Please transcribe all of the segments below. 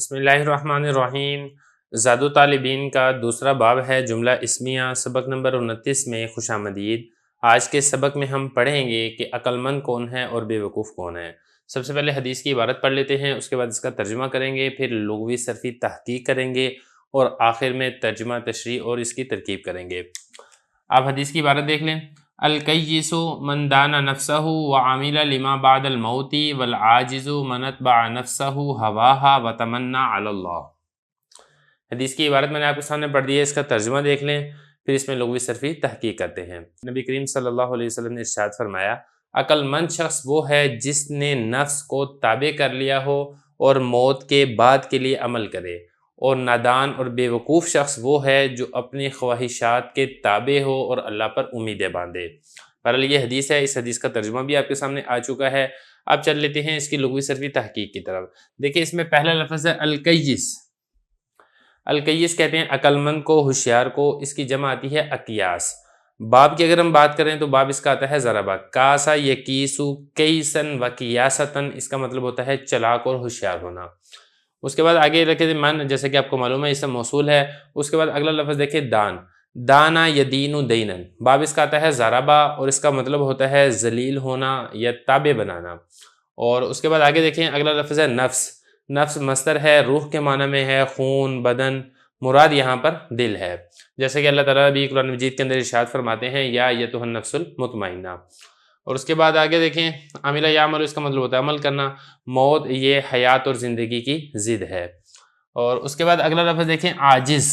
بسم اللہ الرحمن الرحیم۔ زاد طالبین کا دوسرا باب ہے جملہ اسمیہ، سبق نمبر 29 میں خوش آمدید۔ آج کے سبق میں ہم پڑھیں گے کہ عقل مند کون ہے اور بے وقوف کون ہے۔ سب سے پہلے حدیث کی عبارت پڑھ لیتے ہیں، اس کے بعد اس کا ترجمہ کریں گے، پھر لغوی صرفی تحقیق کریں گے اور آخر میں ترجمہ، تشریح اور اس کی ترکیب کریں گے۔ آپ حدیث کی عبارت دیکھ لیں۔ الکیس من دان نفسہ وعمل لما بعد الموت والعاجز من اتبع نفسہ ہواہا وتمنى علی اللہ۔ حدیث کی عبارت میں نے آپ کے سامنے پڑھ دی ہے، اس کا ترجمہ دیکھ لیں، پھر اس میں لغوی صرفی تحقیق کرتے ہیں۔ نبی کریم صلی اللہ علیہ وسلم نے ارشاد فرمایا، عقل مند شخص وہ ہے جس نے نفس کو تابع کر لیا ہو اور موت کے بعد کے لیے عمل کرے، اور نادان اور بے وقوف شخص وہ ہے جو اپنی خواہشات کے تابع ہو اور اللہ پر امیدیں باندھے۔ بہرحال یہ حدیث ہے، اس حدیث کا ترجمہ بھی آپ کے سامنے آ چکا ہے۔ اب چل لیتے ہیں اس کی لغوی صرفی تحقیق کی طرف۔ دیکھیں اس میں پہلا لفظ ہے الکیس۔ الکیس کہتے ہیں عقل مند کو، ہوشیار کو، اس کی جمع آتی ہے اکیاس۔ باب کی اگر ہم بات کریں تو باب اس کا آتا ہے ضربہ، کاسا یکیسو کیسن و کیاستن، اس کا مطلب ہوتا ہے چلاک اور ہوشیار ہونا۔ اس کے بعد آگے رکھے تھے من، جیسے کہ آپ کو معلوم ہے اسم موصول ہے۔ اس کے بعد اگلا لفظ دیکھیں دان، دانا یدینو دینن، باب اس کا آتا ہے ضربہ اور اس کا مطلب ہوتا ہے ذلیل ہونا یا تابع بنانا۔ اور اس کے بعد آگے دیکھیں اگلا لفظ ہے نفس۔ نفس مصدر ہے، روح کے معنی میں ہے، خون، بدن، مراد یہاں پر دل ہے، جیسے کہ اللہ تعالیٰ بھی قرآن مجید کے اندر ارشاد فرماتے ہیں یا ایتھا النفس المطمئنہ۔ اور اس کے بعد آگے دیکھیں عاملہ یعمل، اس کا مطلب ہوتا ہے عمل کرنا۔ موت یہ حیات اور زندگی کی ضد ہے۔ اور اس کے بعد اگلا لفظ دیکھیں عاجز۔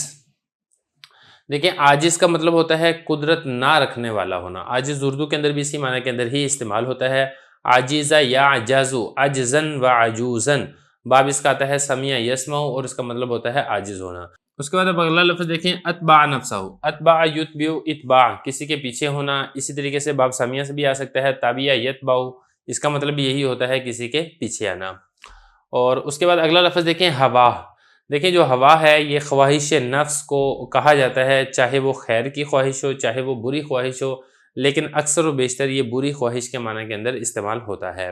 دیکھیں عاجز کا مطلب ہوتا ہے قدرت نہ رکھنے والا ہونا۔ عاجز اردو کے اندر بھی اسی معنی کے اندر ہی استعمال ہوتا ہے، عاجزہ یا عجزو، عجزن و عجوزن، باب اس کا آتا ہے سمیع یسمع اور اس کا مطلب ہوتا ہے عاجز ہونا۔ اس کے بعد اب اگلا لفظ دیکھیں اتبع نفسہ، اتبع یتبع اتباع، کسی کے پیچھے ہونا۔ اسی طریقے سے باب سمیع سے بھی آ سکتا ہے تابع یتبع، اس کا مطلب یہی ہوتا ہے کسی کے پیچھے آنا۔ اور اس کے بعد اگلا لفظ دیکھیں ہوا۔ دیکھیں جو ہوا ہے یہ خواہش نفس کو کہا جاتا ہے، چاہے وہ خیر کی خواہش ہو چاہے وہ بری خواہش ہو، لیکن اکثر و بیشتر یہ بری خواہش کے معنی کے اندر استعمال ہوتا ہے۔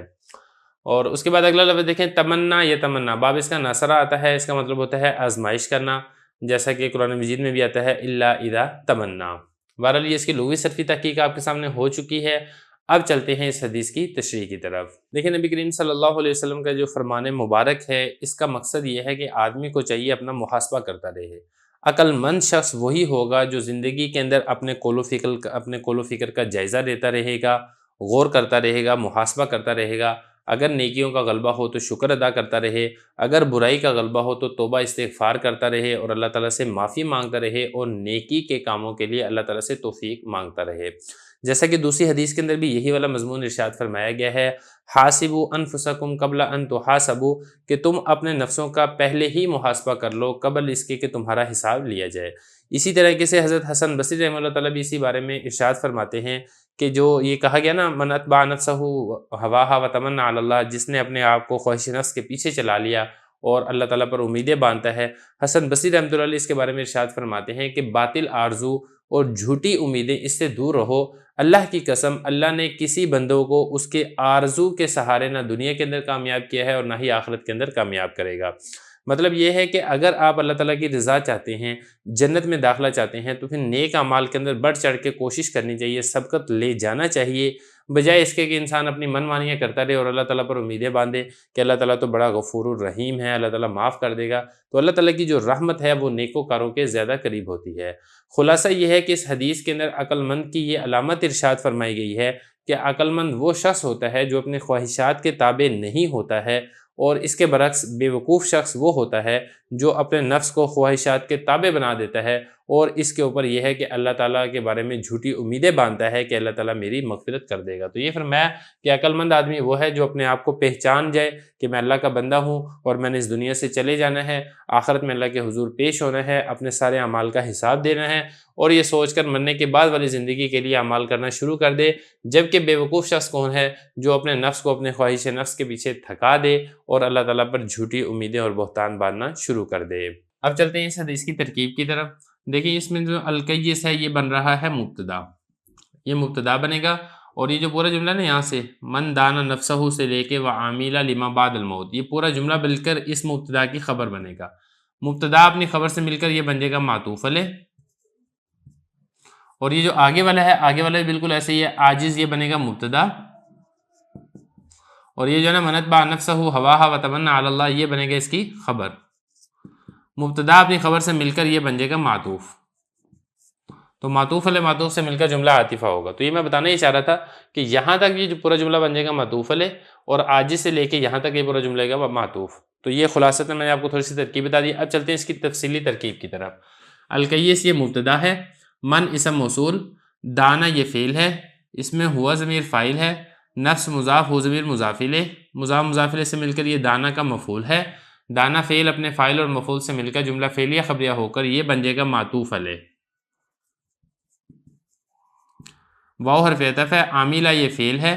اور اس کے بعد اگلا لفظ دیکھیں تمنا یا تمنا، باب اس کا ناصرہ آتا ہے، اس کا مطلب ہوتا ہے آزمائش کرنا، جیسا کہ قرآن مجید میں بھی آتا ہے الا اذا تمنا۔ بہرحال یہ اس کی لغوی صرفی تحقیق آپ کے سامنے ہو چکی ہے۔ اب چلتے ہیں اس حدیث کی تشریح کی طرف۔ دیکھیں نبی کریم صلی اللہ علیہ وسلم کا جو فرمان مبارک ہے، اس کا مقصد یہ ہے کہ آدمی کو چاہیے اپنا محاسبہ کرتا رہے۔ عقل مند شخص وہی ہوگا جو زندگی کے اندر اپنے قول و فکر کا جائزہ لیتا رہے گا، غور کرتا رہے گا، محاسبہ کرتا رہے گا۔ اگر نیکیوں کا غلبہ ہو تو شکر ادا کرتا رہے، اگر برائی کا غلبہ ہو تو توبہ استغفار کرتا رہے اور اللہ تعالیٰ سے معافی مانگتا رہے اور نیکی کے کاموں کے لیے اللہ تعالیٰ سے توفیق مانگتا رہے۔ جیسا کہ دوسری حدیث کے اندر بھی یہی والا مضمون ارشاد فرمایا گیا ہے، حاسبوا انفسکم قبل ان تحاسبوا، کہ تم اپنے نفسوں کا پہلے ہی محاسبہ کر لو قبل اس کے کہ تمہارا حساب لیا جائے۔ اسی طریقے سے حضرت حسن بصری رحمہ اللہ تعالیٰ بھی اسی بارے میں ارشاد فرماتے ہیں کہ جو یہ کہا گیا نا من اتبع نفسہ ہواہا وتمنى علی اللہ، جس نے اپنے آپ کو خواہش نفس کے پیچھے چلا لیا اور اللہ تعالیٰ پر امیدیں باندھتا ہے، حسن بصری رحمۃ اللہ علیہ اس کے بارے میں ارشاد فرماتے ہیں کہ باطل آرزو اور جھوٹی امیدیں اس سے دور رہو۔ اللہ کی قسم اللہ نے کسی بندوں کو اس کے آرزو کے سہارے نہ دنیا کے اندر کامیاب کیا ہے اور نہ ہی آخرت کے اندر کامیاب کرے گا۔ مطلب یہ ہے کہ اگر آپ اللہ تعالیٰ کی رضا چاہتے ہیں، جنت میں داخلہ چاہتے ہیں، تو پھر نیک اعمال کے اندر بڑھ چڑھ کے کوشش کرنی چاہیے، سبقت لے جانا چاہیے، بجائے اس کے کہ انسان اپنی من مانیاں کرتا رہے اور اللہ تعالیٰ پر امیدیں باندھے کہ اللہ تعالیٰ تو بڑا غفور الرحیم ہے، اللہ تعالیٰ معاف کر دے گا۔ تو اللہ تعالیٰ کی جو رحمت ہے وہ نیکوکاروں کے زیادہ قریب ہوتی ہے۔ خلاصہ یہ ہے کہ اس حدیث کے اندر عقل مند کی یہ علامت ارشاد فرمائی گئی ہے کہ عقل مند وہ شخص ہوتا ہے جو اپنے خواہشات کے تابع نہیں ہوتا ہے، اور اس کے برعکس بے وقوف شخص وہ ہوتا ہے جو اپنے نفس کو خواہشات کے تابع بنا دیتا ہے، اور اس کے اوپر یہ ہے کہ اللہ تعالیٰ کے بارے میں جھوٹی امیدیں باندھتا ہے کہ اللہ تعالیٰ میری مغفرت کر دے گا۔ تو یہ فرمایا کہ عقل مند آدمی وہ ہے جو اپنے آپ کو پہچان جائے کہ میں اللہ کا بندہ ہوں اور میں نے اس دنیا سے چلے جانا ہے، آخرت میں اللہ کے حضور پیش ہونا ہے، اپنے سارے اعمال کا حساب دینا ہے، اور یہ سوچ کر مرنے کے بعد والی زندگی کے لیے اعمال کرنا شروع کر دے۔ جبکہ بے وقوف شخص کون ہے؟ جو اپنے نفس کو اپنے خواہش نفس کے پیچھے تھکا دے اور اللہ تعالیٰ پر جھوٹی امیدیں اور بہتان باندھنا شروع کر دے۔ اب چلتے ہیں اس حدیث کی ترکیب کی طرف۔ دیکھیں اس میں جو الکیس ہے یہ بن رہا ہے مبتدا، یہ مبتدا بنے گا، اور یہ جو پورا جملہ نا یہاں سے من دانا نفسہ سے لے کے وعامل لما بعد الموت، یہ پورا جملہ مل کر اس مبتدا کی خبر بنے گا۔ مبتدا اپنی خبر سے مل کر یہ بن جائے گا معطوف علیہ، اور یہ جو آگے والا ہے آگے والا بھی بالکل ایسے ہی ہے، عاجز یہ بنے گا مبتدا، اور یہ جو ہے نا من اتبع نفسہ ہواہا وتمنی علی اللہ یہ بنے گا اس کی خبر۔ مبتدا اپنی خبر سے مل کر یہ بن جائے گا معطوف، تو معطوف علیہ معطوف سے مل کر جملہ عاطفہ ہوگا۔ تو یہ میں بتانا ہی چاہ رہا تھا کہ یہاں تک یہ جو پورا جملہ بن جائے گا معطوف علیہ، اور عاجز سے لے کے یہاں تک یہ پورا جملہ ہے گا معطوف۔ تو یہ خلاصتاً میں نے آپ کو تھوڑی سی ترکیب بتا دی، اب چلتے ہیں اس کی تفصیلی ترکیب کی طرف۔ الکیس یہ مبتدا ہے، من اسم موصول، دانا یہ فعل ہے، اس میں ہوا ضمیر فاعل ہے، نفس مضاف ہو ضمیر مضاف الیہ، مضاف مضاف الیہ سے مل کر یہ دانا کا مفعول ہے، دانا فعل اپنے فاعل اور مفعول سے مل کر جملہ فعلیہ خبریہ ہو کر یہ بن جائے گا معطوف علیہ۔ واو حرف عطف ہے، عاملہ یہ فعل ہے،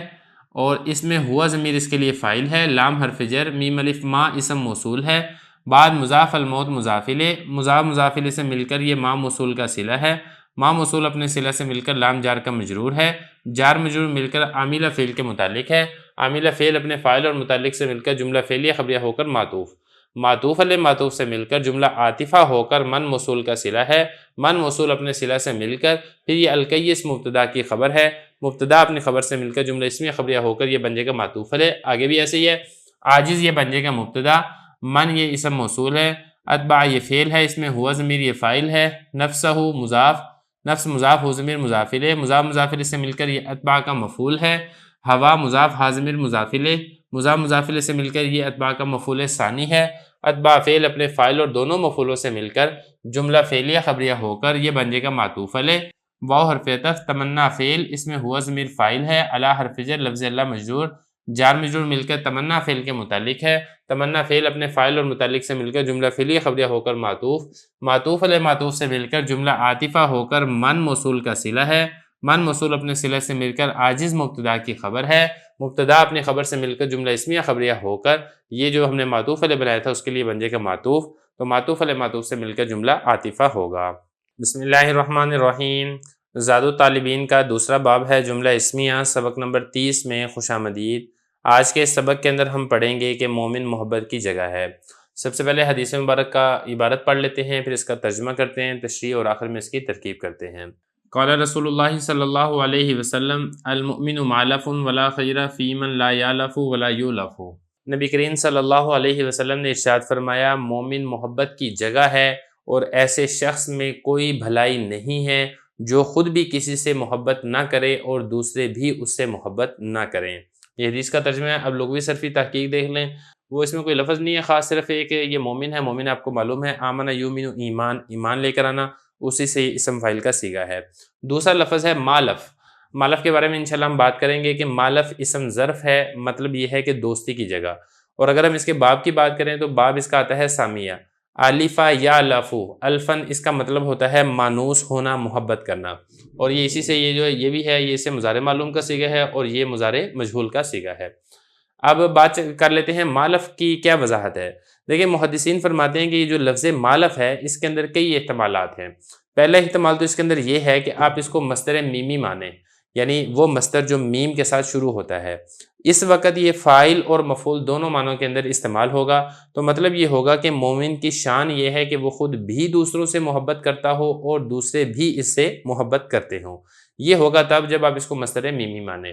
اور اس میں ہوا ضمیر اس کے لیے فاعل ہے، لام حرف جر، میم الف ما اسم موصول ہے، بعد مضاف الموت مضاف الیہ، مضاف مضاف الیہ سے مل کر یہ ما موصول کا صلہ ہے، ما موصول اپنے صلہ سے مل کر لام جار کا مجرور ہے، جار مجرور مل کر عاملہ فعل کے متعلق ہے، عاملہ فعل اپنے فاعل اور متعلق سے مل کر جملہ فعلیہ خبریہ ہو کر معطوف، معطوف علیہ معطوف سے مل کر جملہ عاطفہ ہو کر من موصول کا صلہ ہے، من موصول اپنے صلہ سے مل کر پھر یہ الکیس مبتدا کی خبر ہے، مبتدا اپنی خبر سے مل کر جملہ اسمیہ خبریہ ہو کر یہ بن جائے گا معطوف علیہ۔ آگے بھی ایسے ہی ہے، عاجز یہ بن جائے گا مبتدا، من یہ اسم موصول ہے، اتبع یہ فعل ہے، اس میں ہوا ضمیر یہ فاعل ہے، نفسہ مضاف، نفس مضاف ہو ضمیر مضاف الیہ، مضاف مضاف الیہ سے مل کر یہ اتبع کا مفعول ہے، ہوا مضاف ہا ضمیر مضاف الیہ، مضاف مضاف الیہ سے مل کر یہ اتبع کا مفعول ثانی ہے، اتبع فعل اپنے فاعل اور دونوں مفعولوں سے مل کر جملہ فعلیہ خبریہ ہو کر یہ بن جائے گا معطوف علیہ۔ واو حرف عطف، تمنا فعل، اس میں ہوا ضمیر فاعل ہے، علی حرف جر، لفظ اللہ مجرور، جار مجرور مل کر تمنا فعل کے متعلق ہے، تمنا فعل اپنے فاعل اور متعلق سے مل کر جملہ فعلیہ خبریہ ہو کر معطوف، معطوف علیہ معطوف سے مل کر جملہ عاطفہ ہو کر من موصول کا صلہ ہے، من موصول اپنے صلہ سے مل کر عاجز مبتدا کی خبر ہے، مبتدا اپنی خبر سے مل کر جملہ اسمیہ خبریہ ہو کر یہ جو ہم نے معطوف علیہ بنایا تھا اس کے لیے بن جائے گا معطوف، تو معطوف علیہ معطوف سے مل کر جملہ عاطفہ ہوگا۔ بسم اللہ الرحمن الرحیم۔ زاد الطالبین کا دوسرا باب ہے جملہ اسمیہ، سبق نمبر 30 میں خوش آمدید۔ آج کے اس سبق کے اندر ہم پڑھیں گے کہ مومن محبت کی جگہ ہے۔ سب سے پہلے حدیث مبارک کا عبارت پڑھ لیتے ہیں، پھر اس کا ترجمہ کرتے ہیں، تشریح اور آخر میں اس کی ترکیب کرتے ہیں۔ قال رسول اللہ صلی اللہ علیہ وسلم المؤمن معلف ولا خیر فی من لا یالف ولا یولف۔ نبی کریم صلی اللہ علیہ وسلم نے ارشاد فرمایا مومن محبت کی جگہ ہے اور ایسے شخص میں کوئی بھلائی نہیں ہے جو خود بھی کسی سے محبت نہ کرے اور دوسرے بھی اس سے محبت نہ کریں۔ یہ حدیث کا ترجمہ ہے۔ اب لغوی صرفی تحقیق دیکھ لیں، وہ اس میں کوئی لفظ نہیں ہے خاص، صرف یہ کہ یہ مومن ہے، مومن آپ کو معلوم ہے آمن یؤمن ایمان، ایمان لے کر آنا، اسی سے اسم فاعل کا صیغہ ہے۔ دوسرا لفظ ہے مالف۔ مالف کے بارے میں انشاءاللہ ہم بات کریں گے کہ مالف اسم ظرف ہے، مطلب یہ ہے کہ دوستی کی جگہ، اور اگر ہم اس کے باب کی بات کریں تو باب اس کا آتا ہے سامیہ، الفا یا لفو، الفن اس کا مطلب ہوتا ہے مانوس ہونا، محبت کرنا، اور یہ اسی سے یہ جو ہے یہ بھی ہے، یہ اسے مضارع معلوم کا صیغہ ہے اور یہ مضارع مجہول کا صیغہ ہے۔ اب بات کر لیتے ہیں مالف کی کیا وضاحت ہے۔ دیکھیں محدثین فرماتے ہیں کہ یہ جو لفظ مالف ہے اس کے اندر کئی احتمالات ہیں۔ پہلا احتمال تو اس کے اندر یہ ہے کہ آپ اس کو مصدر میمی مانیں، یعنی وہ مصدر جو میم کے ساتھ شروع ہوتا ہے، اس وقت یہ فاعل اور مفعول دونوں معنوں کے اندر استعمال ہوگا، تو مطلب یہ ہوگا کہ مومن کی شان یہ ہے کہ وہ خود بھی دوسروں سے محبت کرتا ہو اور دوسرے بھی اس سے محبت کرتے ہوں، یہ ہوگا تب جب آپ اس کو مصدر میمی مانیں۔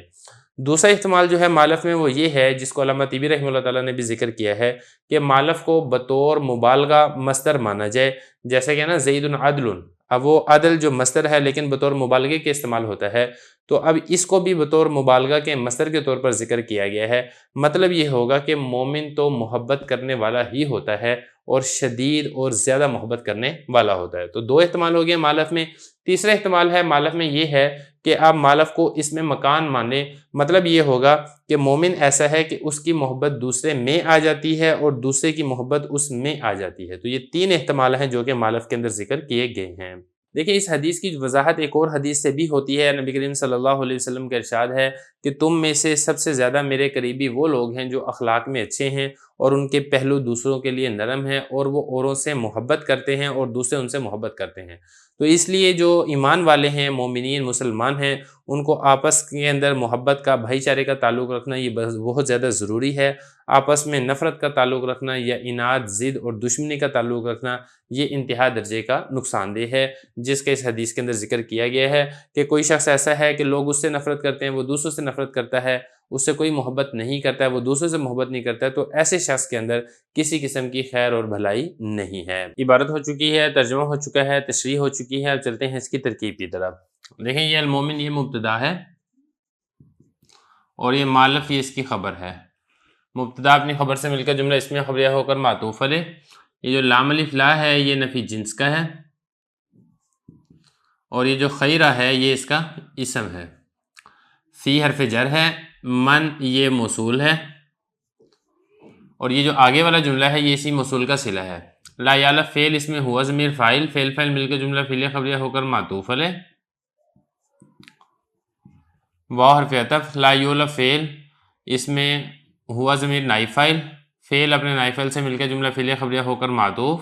دوسرا احتمال جو ہے مالف میں وہ یہ ہے، جس کو علامہ طیبی رحمہ اللہ تعالیٰ نے بھی ذکر کیا ہے، کہ مالف کو بطور مبالغہ مصدر مانا جائے، جیسے کہ نا زید عدل، اب وہ عدل جو مصدر ہے لیکن بطور مبالغے کے استعمال ہوتا ہے، تو اب اس کو بھی بطور مبالغہ کے مصدر کے طور پر ذکر کیا گیا ہے۔ مطلب یہ ہوگا کہ مومن تو محبت کرنے والا ہی ہوتا ہے اور شدید اور زیادہ محبت کرنے والا ہوتا ہے۔ تو دو احتمال ہو گئے مالف میں۔ تیسرا احتمال ہے مالف میں یہ ہے کہ آپ مالف کو اس میں مکان مانیں، مطلب یہ ہوگا کہ مومن ایسا ہے کہ اس کی محبت دوسرے میں آ جاتی ہے اور دوسرے کی محبت اس میں آ جاتی ہے۔ تو یہ تین احتمال ہیں جو کہ مالف کے اندر ذکر کیے گئے ہیں۔ دیکھیں اس حدیث کی وضاحت ایک اور حدیث سے بھی ہوتی ہے۔ نبی کریم صلی اللہ علیہ وسلم کا ارشاد ہے کہ تم میں سے سب سے زیادہ میرے قریبی وہ لوگ ہیں جو اخلاق میں اچھے ہیں اور ان کے پہلو دوسروں کے لیے نرم ہیں اور وہ اوروں سے محبت کرتے ہیں اور دوسرے ان سے محبت کرتے ہیں۔ تو اس لیے جو ایمان والے ہیں، مومنین، مسلمان ہیں، ان کو آپس کے اندر محبت کا، بھائی چارے کا تعلق رکھنا یہ بہت زیادہ ضروری ہے۔ آپس میں نفرت کا تعلق رکھنا یا اناد، ضد اور دشمنی کا تعلق رکھنا یہ انتہا درجے کا نقصان دہ ہے، جس کا اس حدیث کے اندر ذکر کیا گیا ہے کہ کوئی شخص ایسا ہے کہ لوگ اس سے نفرت کرتے ہیں، وہ دوسروں سے نفرت کرتا ہے، اس سے کوئی محبت نہیں کرتا ہے، وہ دوسروں سے محبت نہیں کرتا ہے، تو ایسے شخص کے اندر کسی قسم کی خیر اور بھلائی نہیں ہے۔ عبارت ہو چکی ہے، ترجمہ ہو چکا ہے، تشریح ہو چکی ہے، اب چلتے ہیں اس کی ترکیب کی طرف۔ دیکھیں یہ المومن یہ مبتدا ہے اور یہ مالف یہ اس کی خبر ہے۔ مبتدا اپنی خبر سے مل کر جملہ اسمیہ خبریہ ہو کر معطوف علیہ۔ یہ جو لام الف لا ہے یہ نفی جنس کا ہے، اور یہ جو خیرہ ہے یہ اس کا اسم ہے۔ فی حرف جر ہے، من یہ موصول ہے، اور یہ جو آگے والا جملہ ہے یہ اسی موصول کا صلہ ہے۔ لا یالف فعل اس میں ہوا ضمیر فاعل، فعل فاعل مل کے جملہ فعلیہ خبریہ ہو کر معطوف علیہ۔ واو حرف عطف، لا یولف فعل اس میں ہوا ضمیر نائب فاعل، فعل اپنے نائب فاعل سے مل کے جملہ فعلیہ خبریہ ہو کر معطوف،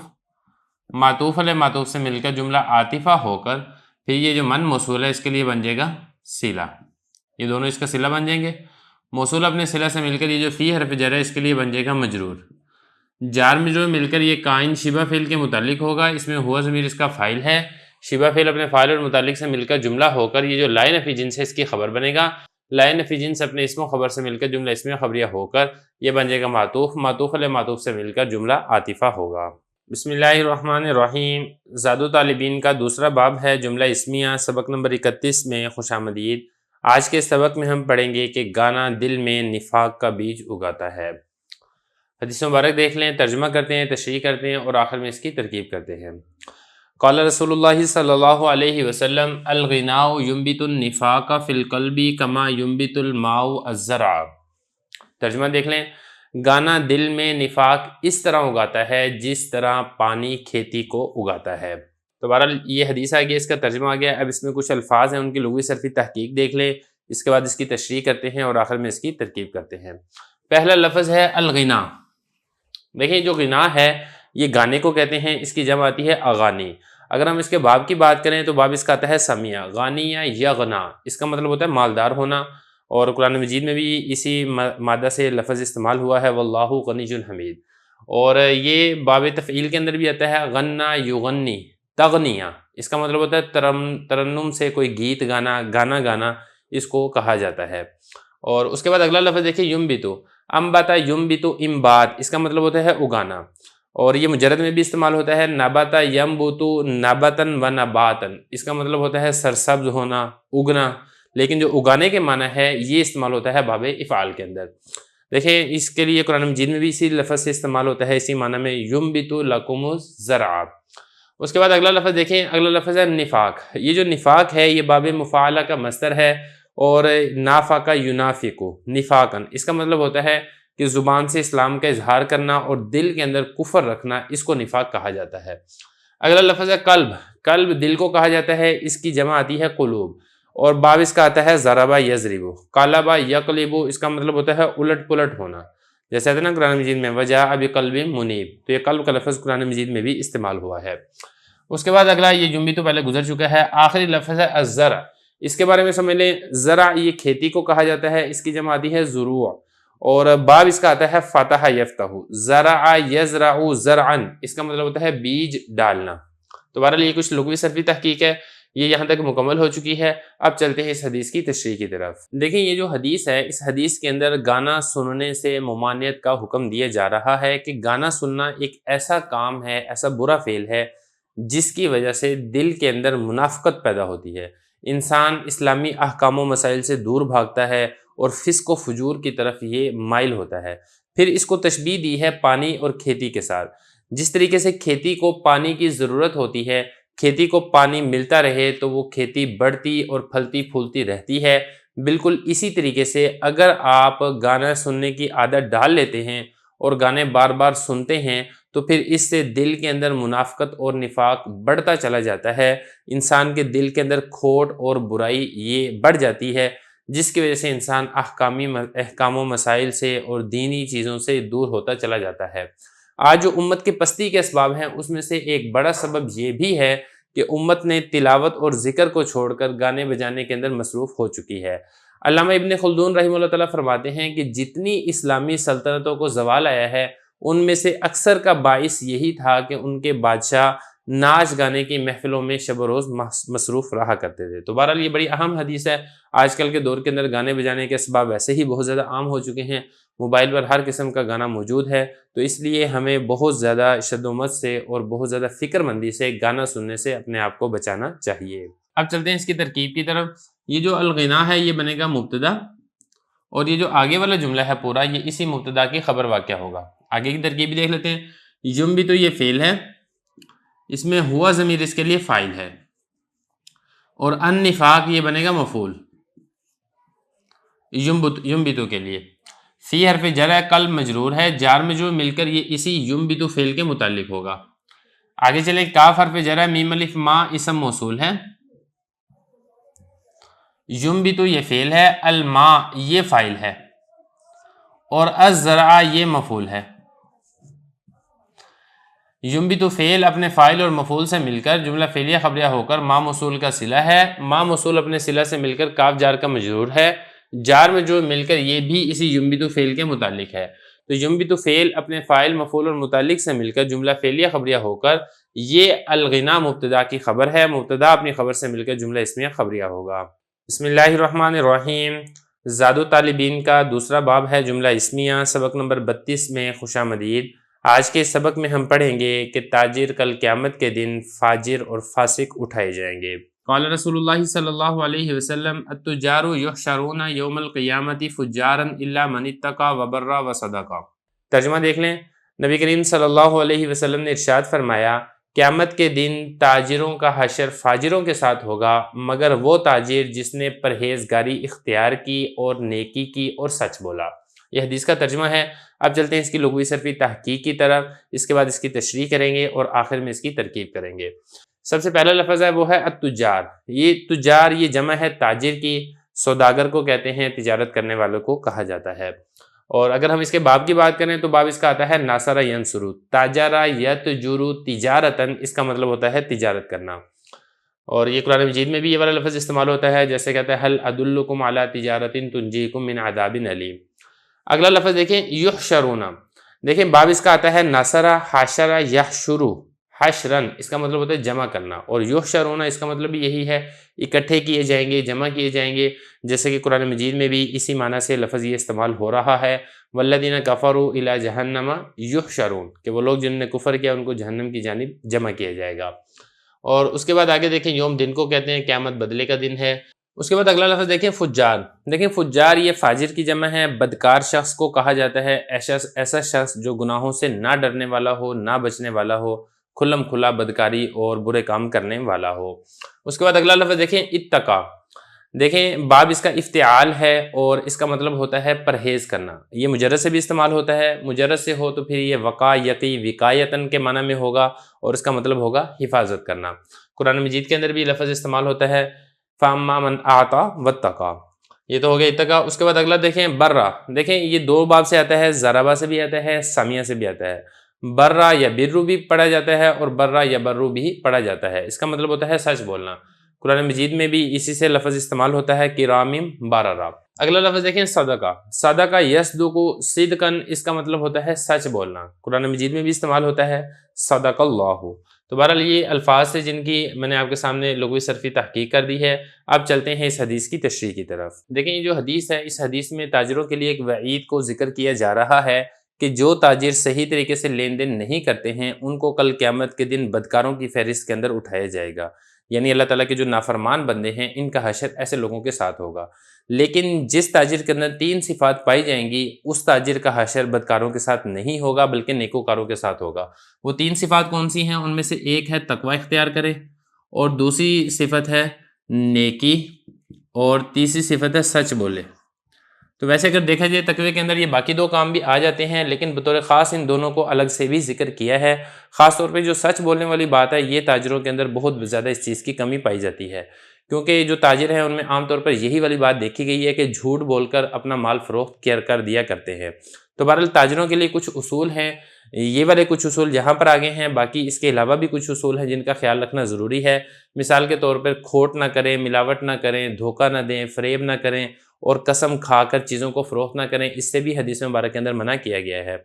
معطوف علیہ معطوف سے مل کر جملہ عاطفہ ہو کر پھر یہ جو من موصول ہے اس کے لیے بن جائے گا صلہ، یہ دونوں اس کا صلہ بن جائیں گے۔ موصول اپنے صلہ سے مل کر یہ جو فی حرف جر ہے اس کے لیے بن جائے گا مجرور، جار مجرور مل کر یہ قائن شبہ فعل کے متعلق ہوگا، اس میں ہوا ضمیر اس کا فاعل ہے، شبہ فعل اپنے فاعل اور متعلق سے مل کر جملہ ہو کر یہ جو لا نفی جنس ہے اس کی خبر بنے گا، لا نفی جنس اپنے اسم و خبر سے مل کر جملہ اسمیہ خبریہ ہو کر یہ بن جائے گا معطوف، معطوف علیہ معطوف سے مل کر جملہ عاطفہ ہوگا۔ بسم اللہ الرحمن الرحیم۔ زاد طالبین کا دوسرا باب ہے جملہ اسمیہ، سبق نمبر 31 میں خوش آمدید۔ آج کے سبق میں ہم پڑھیں گے کہ گانا دل میں نفاق کا بیج اگاتا ہے۔ حدیث مبارک دیکھ لیں، ترجمہ کرتے ہیں، تشریح کرتے ہیں اور آخر میں اس کی ترکیب کرتے ہیں۔ قال رسول اللہ صلی اللہ علیہ وسلم الغناء ينبت النفاق فی القلب کما ينبت الماء الزرع۔ ترجمہ دیکھ لیں، گانا دل میں نفاق اس طرح اگاتا ہے جس طرح پانی کھیتی کو اگاتا ہے۔ تو بہرحال یہ حدیث آ گیا، اس کا ترجمہ آ گیا۔ اب اس میں کچھ الفاظ ہیں، ان کی لغوی صرفی تحقیق دیکھ لیں، اس کے بعد اس کی تشریح کرتے ہیں اور آخر میں اس کی ترکیب کرتے ہیں۔ پہلا لفظ ہے الغنا۔ دیکھیں جو غنا ہے یہ گانے کو کہتے ہیں، اس کی جمع آتی ہے اغانی۔ اگر ہم اس کے باب کی بات کریں تو باب اس کا آتا ہے سمیہ، غانیہ یغنا، اس کا مطلب ہوتا ہے مالدار ہونا، اور قرآن مجید میں بھی اسی مادہ سے لفظ استعمال ہوا ہے واللہ غنی حمید۔ اور یہ باب تفعیل کے اندر بھی آتا ہے غنا یغنی، تغنیہ، اس کا مطلب ہوتا ہے ترنم سے کوئی گیت گانا، گانا گانا، اس کو کہا جاتا ہے۔ اور اس کے بعد اگلا لفظ دیکھیں ینبتو، انبتا ینبتو انبات، اس کا مطلب ہوتا ہے اگانا، اور یہ مجرد میں بھی استعمال ہوتا ہے نبتا ینبتو نبتن و نباتن، اس کا مطلب ہوتا ہے سرسبز ہونا، اگنا، لیکن جو اگانے کے معنی ہے یہ استعمال ہوتا ہے باب افعال کے اندر۔ دیکھیں اس کے لیے قرآن مجید میں بھی اسی لفظ سے استعمال ہوتا ہے، اسی معنی میں ینبتو لکم الزرع۔ اس کے بعد اگلا لفظ دیکھیں، اگلا لفظ ہے نفاق۔ یہ جو نفاق ہے یہ باب مفاعلہ کا مصدر ہے، اور نافق ینافق نفاقا، اس کا مطلب ہوتا ہے کہ زبان سے اسلام کا اظہار کرنا اور دل کے اندر کفر رکھنا، اس کو نفاق کہا جاتا ہے۔ اگلا لفظ ہے قلب۔ قلب دل کو کہا جاتا ہے، اس کی جمع آتی ہے قلوب، اور باب اس کا آتا ہے ضربا یضرب، قلبا یقلب، اس کا مطلب ہوتا ہے الٹ پلٹ ہونا، جیسے آتا ہے نا قرآن مجید میں وجاء بقلب منیب، تو یہ قلب کا لفظ قرآن مجید میں بھی استعمال ہوا ہے۔ اس کے بعد اگلا یہ جملہ تو پہلے گزر چکا ہے، آخری لفظ ہے الزرع۔ اس کے بارے میں سمجھ لیں، زرع یہ کھیتی کو کہا جاتا ہے، اس کی جمع آتی ہے زروع، اور باب اس کا آتا ہے فتح یفتح، زرع یزرع زرعا، اس کا مطلب ہوتا ہے بیج ڈالنا۔ تو بہرحال یہ کچھ لغوی صرفی تحقیق ہے، یہ یہاں تک مکمل ہو چکی ہے۔ اب چلتے ہیں اس حدیث کی تشریح کی طرف۔ دیکھیں یہ جو حدیث ہے، اس حدیث کے اندر گانا سننے سے ممانعت کا حکم دیا جا رہا ہے کہ گانا سننا ایک ایسا کام ہے، ایسا برا فعل ہے جس کی وجہ سے دل کے اندر منافقت پیدا ہوتی ہے، انسان اسلامی احکام و مسائل سے دور بھاگتا ہے اور فسق و فجور کی طرف یہ مائل ہوتا ہے۔ پھر اس کو تشبیہ دی ہے پانی اور کھیتی کے ساتھ۔ جس طریقے سے کھیتی کو پانی کی ضرورت ہوتی ہے، کھیتی کو پانی ملتا رہے تو وہ کھیتی بڑھتی اور پھلتی پھولتی رہتی ہے، بالکل اسی طریقے سے اگر آپ گانا سننے کی عادت ڈال لیتے ہیں اور گانے بار بار سنتے ہیں تو پھر اس سے دل کے اندر منافقت اور نفاق بڑھتا چلا جاتا ہے، انسان کے دل کے اندر کھوٹ اور برائی یہ بڑھ جاتی ہے، جس کی وجہ سے انسان احکام و مسائل سے اور دینی چیزوں سے دور ہوتا چلا جاتا ہے۔ آج جو امت کے پستی کے اسباب ہیں اس میں سے ایک بڑا سبب یہ بھی ہے کہ امت نے تلاوت اور ذکر کو چھوڑ کر گانے بجانے کے اندر مصروف ہو چکی ہے۔ علامہ ابن خلدون رحمہ اللہ تعالیٰ فرماتے ہیں کہ جتنی اسلامی سلطنتوں کو زوال آیا ہے ان میں سے اکثر کا باعث یہی تھا کہ ان کے بادشاہ ناچ گانے کی محفلوں میں شب و روز مصروف رہا کرتے تھے۔ تو بہرحال یہ بڑی اہم حدیث ہے۔ آج کل کے دور کے اندر گانے بجانے کے اسباب ویسے ہی بہت زیادہ عام ہو چکے ہیں، موبائل پر ہر قسم کا گانا موجود ہے، تو اس لیے ہمیں بہت زیادہ شد و مت سے اور بہت زیادہ فکر مندی سے گانا سننے سے اپنے آپ کو بچانا چاہیے۔ اب چلتے ہیں اس کی ترکیب کی طرف۔ یہ جو الغنا ہے یہ بنے گا مبتدا، اور یہ جو آگے والا جملہ ہے پورا یہ اسی مبتدا کی خبر واقع ہوگا۔ آگے کی ترکیب بھی دیکھ لیتے ہیں۔ یم بھی تو یہ فعل ہے، اس میں ہوا ضمیر اس کے لیے فاعل ہے، اور النفاق یہ بنے گا مفعول ینبتو کے لیے۔ فی حرف جر ہے، کل مجرور ہے، جار مجرور مل کر یہ اسی ینبتو فعل کے متعلق ہوگا۔ آگے چلیں، کاف حرف جر ہے، میم الف ما اسم موصول ہے، ینبتو یہ فعل ہے، الما یہ فاعل ہے، اور الزرع یہ مفعول ہے۔ ینبتو فعل اپنے فاعل اور مفعول سے مل کر جملہ فعلیہ خبریہ ہو کر ما موصول کا صلہ ہے، ما موصول اپنے صلہ سے مل کر کاف جار کا مجرور ہے، جار میں جو مل کر یہ بھی اسی ینبتو فعل کے متعلق ہے۔ تو ینبتو فعل اپنے فاعل مفعول اور متعلق سے مل کر جملہ فعلیہ خبریہ ہو کر یہ الغنا مبتدا کی خبر ہے، مبتدا اپنی خبر سے مل کر جملہ اسمیہ خبریہ ہوگا۔ بسم اللہ الرحمن الرحیم۔ زاد طالبین کا دوسرا باب ہے جملہ اسمیہ، سبق نمبر 32 میں خوش آمدید۔ آج کے سبق میں ہم پڑھیں گے کہ تاجر کل قیامت کے دن فاجر اور فاسق اٹھائے جائیں گے۔ قال رسول اللہ صلی اللہ علیہ وسلم التجار یحشرون یوم القیامت فجارا الا من اتقى وبر وصدق۔ ترجمہ دیکھ لیں۔ نبی کریم صلی اللہ علیہ وسلم نے ارشاد فرمایا قیامت کے دن تاجروں کا حشر فاجروں کے ساتھ ہوگا مگر وہ تاجر جس نے پرہیزگاری اختیار کی اور نیکی کی اور سچ بولا۔ یہ حدیث کا ترجمہ ہے۔ اب چلتے ہیں اس کی لغوی صرفی تحقیق کی طرف، اس کے بعد اس کی تشریح کریں گے اور آخر میں اس کی ترکیب کریں گے۔ سب سے پہلا لفظ ہے وہ ہے التجار۔ یہ تجار یہ جمع ہے تاجر کی، سوداگر کو کہتے ہیں، تجارت کرنے والوں کو کہا جاتا ہے۔ اور اگر ہم اس کے باب کی بات کریں تو باب اس کا آتا ہے ناصر ینصر، تاجر یتجر تجارتاً، اس کا مطلب ہوتا ہے تجارت کرنا۔ اور یہ قرآن مجید میں بھی یہ والا لفظ استعمال ہوتا ہے، جیسے کہتا ہے هل ادلکم علی تجارت تنجیکم من عذاب علیم۔ اگلا لفظ دیکھیں یحشرون، دیکھیں باب اس کا آتا ہے ناصر حاشر یحشر حشرن، اس کا مطلب ہوتا ہے جمع کرنا، اور یحشرون اس کا مطلب یہی ہے اکٹھے کیے جائیں گے، جمع کیے جائیں گے، جیسے کہ قرآن مجید میں بھی اسی معنی سے لفظ یہ استعمال ہو رہا ہے والذین کفروا الی جہنم یحشرون، کہ وہ لوگ جنہوں نے کفر کیا ان کو جہنم کی جانب جمع کیا جائے گا۔ اور اس کے بعد آگے دیکھیں یوم دن کو کہتے ہیں، قیامت بدلے کا دن ہے۔ اس کے بعد اگلا لفظ دیکھیں فجار، دیکھیں فجار یہ فاجر کی جمع ہے، بدکار شخص کو کہا جاتا ہے، ایسا شخص جو گناہوں سے نہ ڈرنے والا ہو، نہ بچنے والا ہو، کھلم کھلا بدکاری اور برے کام کرنے والا ہو۔ اس کے بعد اگلا لفظ دیکھیں اتقا، دیکھیں باب اس کا افتعال ہے اور اس کا مطلب ہوتا ہے پرہیز کرنا۔ یہ مجرد سے بھی استعمال ہوتا ہے، مجرد سے ہو تو پھر یہ وقا یقی وقایتن کے معنی میں ہوگا اور اس کا مطلب ہوگا حفاظت کرنا۔ قرآن مجید کے اندر بھی لفظ استعمال ہوتا ہے فَأَمَّا مَنْ أَعْطَى وَاتَّقَى، یہ تو ہو گیا اتقا۔ اس کے بعد اگلا دیکھیں برا، دیکھیں یہ دو باب سے آتا ہے، ضربہ سے بھی آتا ہے، سامیہ سے بھی آتا ہے۔ برا یا برو بھی پڑھا جاتا ہے اور برا یا برو بھی پڑھا جاتا ہے، اس کا مطلب ہوتا ہے سچ بولنا۔ قرآن مجید میں بھی اسی سے لفظ استعمال ہوتا ہے کرام باررا۔ اگلا لفظ دیکھیں صدقہ، صدقہ یصدق صدقاً، اس کا مطلب ہوتا ہے سچ بولنا، قرآن مجید میں بھی استعمال ہوتا ہے صدق اللہ۔ تو بہرحال یہ الفاظ سے جن کی میں نے آپ کے سامنے لغوی صرفی تحقیق کر دی ہے۔ اب چلتے ہیں اس حدیث کی تشریح کی طرف۔ دیکھیں یہ جو حدیث ہے اس حدیث میں تاجروں کے لیے ایک وعید کو ذکر کیا جا رہا ہے کہ جو تاجر صحیح طریقے سے لین دین نہیں کرتے ہیں ان کو کل قیامت کے دن بدکاروں کی فہرست کے اندر اٹھایا جائے گا، یعنی اللہ تعالیٰ کے جو نافرمان بندے ہیں ان کا حشر ایسے لوگوں کے ساتھ ہوگا۔ لیکن جس تاجر کے اندر 3 صفات پائی جائیں گی اس تاجر کا حشر بدکاروں کے ساتھ نہیں ہوگا بلکہ نیکوکاروں کے ساتھ ہوگا۔ وہ 3 صفات کون سی ہیں؟ ان میں سے ایک ہے تقوی اختیار کرے، اور دوسری صفت ہے نیکی، اور تیسری صفت ہے سچ بولے۔ تو ویسے اگر دیکھا جائے تقوی کے اندر یہ باقی 2 کام بھی آ جاتے ہیں، لیکن بطور خاص ان دونوں کو الگ سے بھی ذکر کیا ہے۔ خاص طور پہ جو سچ بولنے والی بات ہے یہ تاجروں کے اندر بہت زیادہ اس چیز کی کمی پائی جاتی ہے، کیونکہ جو تاجر ہیں ان میں عام طور پر یہی والی بات دیکھی گئی ہے کہ جھوٹ بول کر اپنا مال فروخت کر دیا کرتے ہیں۔ تو بہرحال تاجروں کے لیے کچھ اصول ہیں، یہ والے کچھ اصول جہاں پر آگے ہیں، باقی اس کے علاوہ بھی کچھ اصول ہیں جن کا خیال رکھنا ضروری ہے۔ مثال کے طور پر کھوٹ نہ کریں، ملاوٹ نہ کریں، دھوکہ نہ دیں، فریب نہ کریں اور قسم کھا کر چیزوں کو فروخت نہ کریں، اس سے بھی حدیث مبارک کے اندر منع کیا گیا ہے۔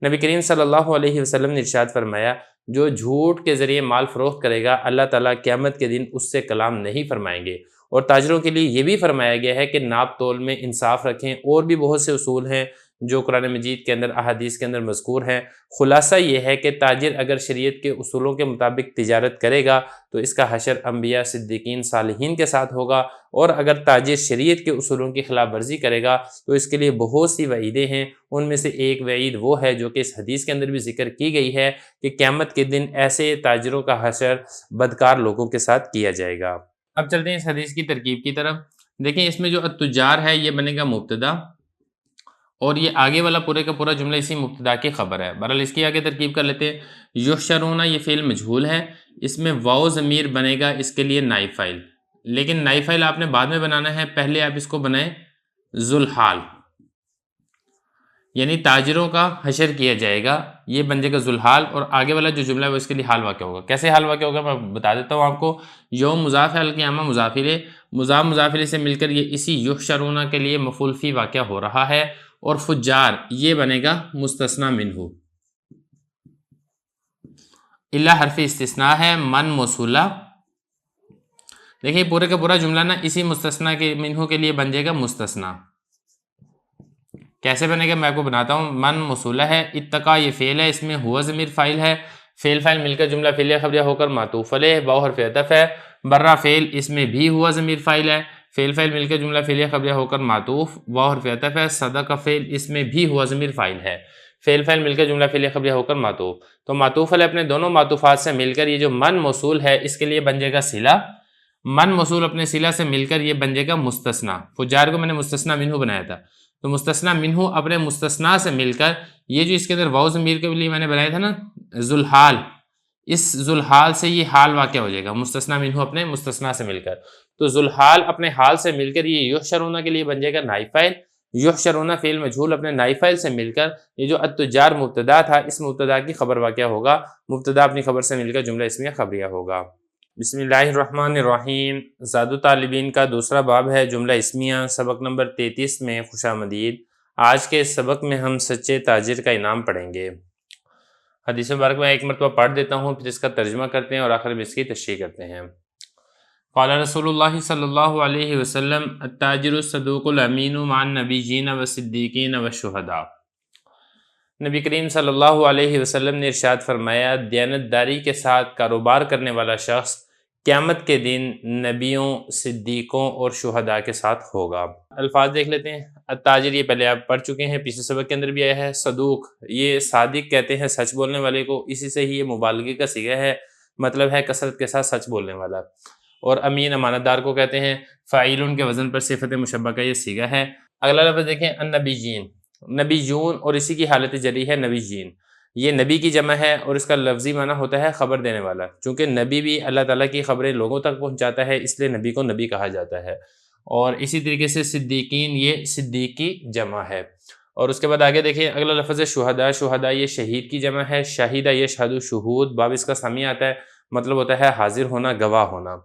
نبی کریم صلی اللہ علیہ وسلم نے ارشاد فرمایا، جو جھوٹ کے ذریعے مال فروخت کرے گا اللہ تعالیٰ قیامت کے دن اس سے کلام نہیں فرمائیں گے۔ اور تاجروں کے لیے یہ بھی فرمایا گیا ہے کہ ناپ تول میں انصاف رکھیں، اور بھی بہت سے اصول ہیں جو قرآن مجید کے اندر احادیث کے اندر مذکور ہیں۔ خلاصہ یہ ہے کہ تاجر اگر شریعت کے اصولوں کے مطابق تجارت کرے گا تو اس کا حشر انبیاء، صدیقین، صالحین کے ساتھ ہوگا، اور اگر تاجر شریعت کے اصولوں کی خلاف ورزی کرے گا تو اس کے لیے بہت سی وعیدیں ہیں۔ ان میں سے ایک وعید وہ ہے جو کہ اس حدیث کے اندر بھی ذکر کی گئی ہے کہ قیامت کے دن ایسے تاجروں کا حشر بدکار لوگوں کے ساتھ کیا جائے گا۔ اب چلتے ہیں اس حدیث کی ترکیب کی طرف۔ دیکھیں اس میں جو التجار ہے یہ بنے گا مبتدا، اور یہ آگے والا پورے کا پورا جملہ اسی مبتدا کی خبر ہے۔ بہرحال اس کی آگے ترکیب کر لیتے ہیں۔ یحشرون یہ فعل مجہول ہے، اس میں واو ضمیر بنے گا اس کے لیے نائب فاعل، لیکن نائب فاعل آپ نے بعد میں بنانا ہے، پہلے آپ اس کو بنائیں ذوالحال، یعنی تاجروں کا حشر کیا جائے گا، یہ بن جائے گا ذوالحال، اور آگے والا جو جملہ ہے وہ اس کے لیے حال واقع ہوگا۔ کیسے حال واقع ہوگا میں بتا دیتا ہوں آپ کو۔ یوم مضاف ہے، القیامہ مضاف الیہ، مضاف مضاف الیہ سے مل کر یہ اسی یحشرون کے لیے مفعول فی واقع ہو رہا ہے، اور فجار یہ بنے گا مستثنی منہ، الا حرف استثناء ہے، من موصولہ۔ دیکھیں پورے کا پورا جملہ نا اسی مستثنی کے منہ کے لیے بن جائے گا مستثنی۔ کیسے بنے گا میں آپ کو بناتا ہوں۔ من موصولہ ہے، اتقا یہ فعل ہے، اس میں ہوا ضمیر فاعل ہے، فعل فاعل مل کر جملہ فعلیہ خبریہ ہو کر معطوف علیہ، واو حرف عطف ہے، برا فعل اس میں بھی ہوا ضمیر فاعل ہے، فعل فاعل مل کر جملہ فعلیہ خبریہ ہو کر معطوف، واو حرف عطف ہے، صدق فعل اس میں بھی ہوا ضمیر فاعل ہے، فعل فاعل مل کر جملہ فعلیہ خبریہ ہو کر معطوف۔ تو معطوف علیہ اپنے دونوں معطوفات سے مل کر یہ جو من موصول ہے اس کے لیے بن جائے گا صلہ، من موصول اپنے صلہ سے مل کر یہ بن جائے گا مستثنی۔ فجار کو میں نے مستثنی منہ بنایا تھا، تو مستثنی منہ اپنے مستثنی سے مل کر یہ جو اس کے اندر واو ضمیر کے لیے میں نے بنایا تھا نا ذوالحال، اس ذوالحال سے یہ حال واقع ہو جائے گا، مستثنی منہ اپنے مستثنی سے مل کر۔ تو ذوالحال اپنے حال سے مل کر یہ یحشرون کے لیے بن جائے گا نائب فاعل، یحشرون فعل مجہول اپنے نائب فاعل سے مل کر یہ جو التجار مبتدا تھا اس مبتدا کی خبر واقع ہوگا، مبتدا اپنی خبر سے مل کر جملہ اسمیہ خبریہ ہوگا۔ بسم اللہ الرحمن الرحیم۔ زاد الطالبین کا دوسرا باب ہے جملہ اسمیہ، سبق نمبر 33 میں خوش آمدید۔ آج کے اس سبق میں ہم سچے تاجر کا انعام پڑھیں گے۔ حدیث مبارک میں ایک مرتبہ پڑھ دیتا ہوں، پھر اس کا ترجمہ کرتے ہیں اور آخر میں اس کی تشریح کرتے ہیں۔ قال رسول اللہ صلی اللہ علیہ وسلم التاجر الصدوق الامین مع النبیین والصدیقین والشہداء۔ نبی کریم صلی اللہ علیہ وسلم نے ارشاد فرمایا، دیانتداری کے ساتھ کاروبار کرنے والا شخص قیامت کے دن نبیوں، صدیقوں اور شہداء کے ساتھ ہوگا۔ الفاظ دیکھ لیتے ہیں۔ التاجر یہ پہلے آپ پڑھ چکے ہیں، پچھلے سبق کے اندر بھی آیا ہے۔ صدوق یہ صادق کہتے ہیں سچ بولنے والے کو، اسی سے ہی یہ مبالغے کا صیغہ ہے، مطلب ہے کثرت کے ساتھ سچ بولنے والا۔ اور امین امانت دار کو کہتے ہیں، فاعل کے وزن پر صفت مشبہ کا یہ صیغہ ہے۔ اگلا لفظ دیکھیں، النبیین، نبیون، اور اسی کی حالت جری ہے نبیین۔ یہ نبی کی جمع ہے اور اس کا لفظی معنی ہوتا ہے خبر دینے والا، چونکہ نبی بھی اللہ تعالیٰ کی خبریں لوگوں تک پہنچاتا ہے، اس لیے نبی کو نبی کہا جاتا ہے۔ اور اسی طریقے سے صدیقین یہ صدیق کی جمع ہے۔ اور اس کے بعد آگے دیکھیں، اگلا لفظ ہے شہداء، شہداء یہ شہید کی جمع ہے، شاہدہ یشہد شہود، باب اس کا سامی آتا ہے، مطلب ہوتا ہے حاضر ہونا، گواہ ہونا۔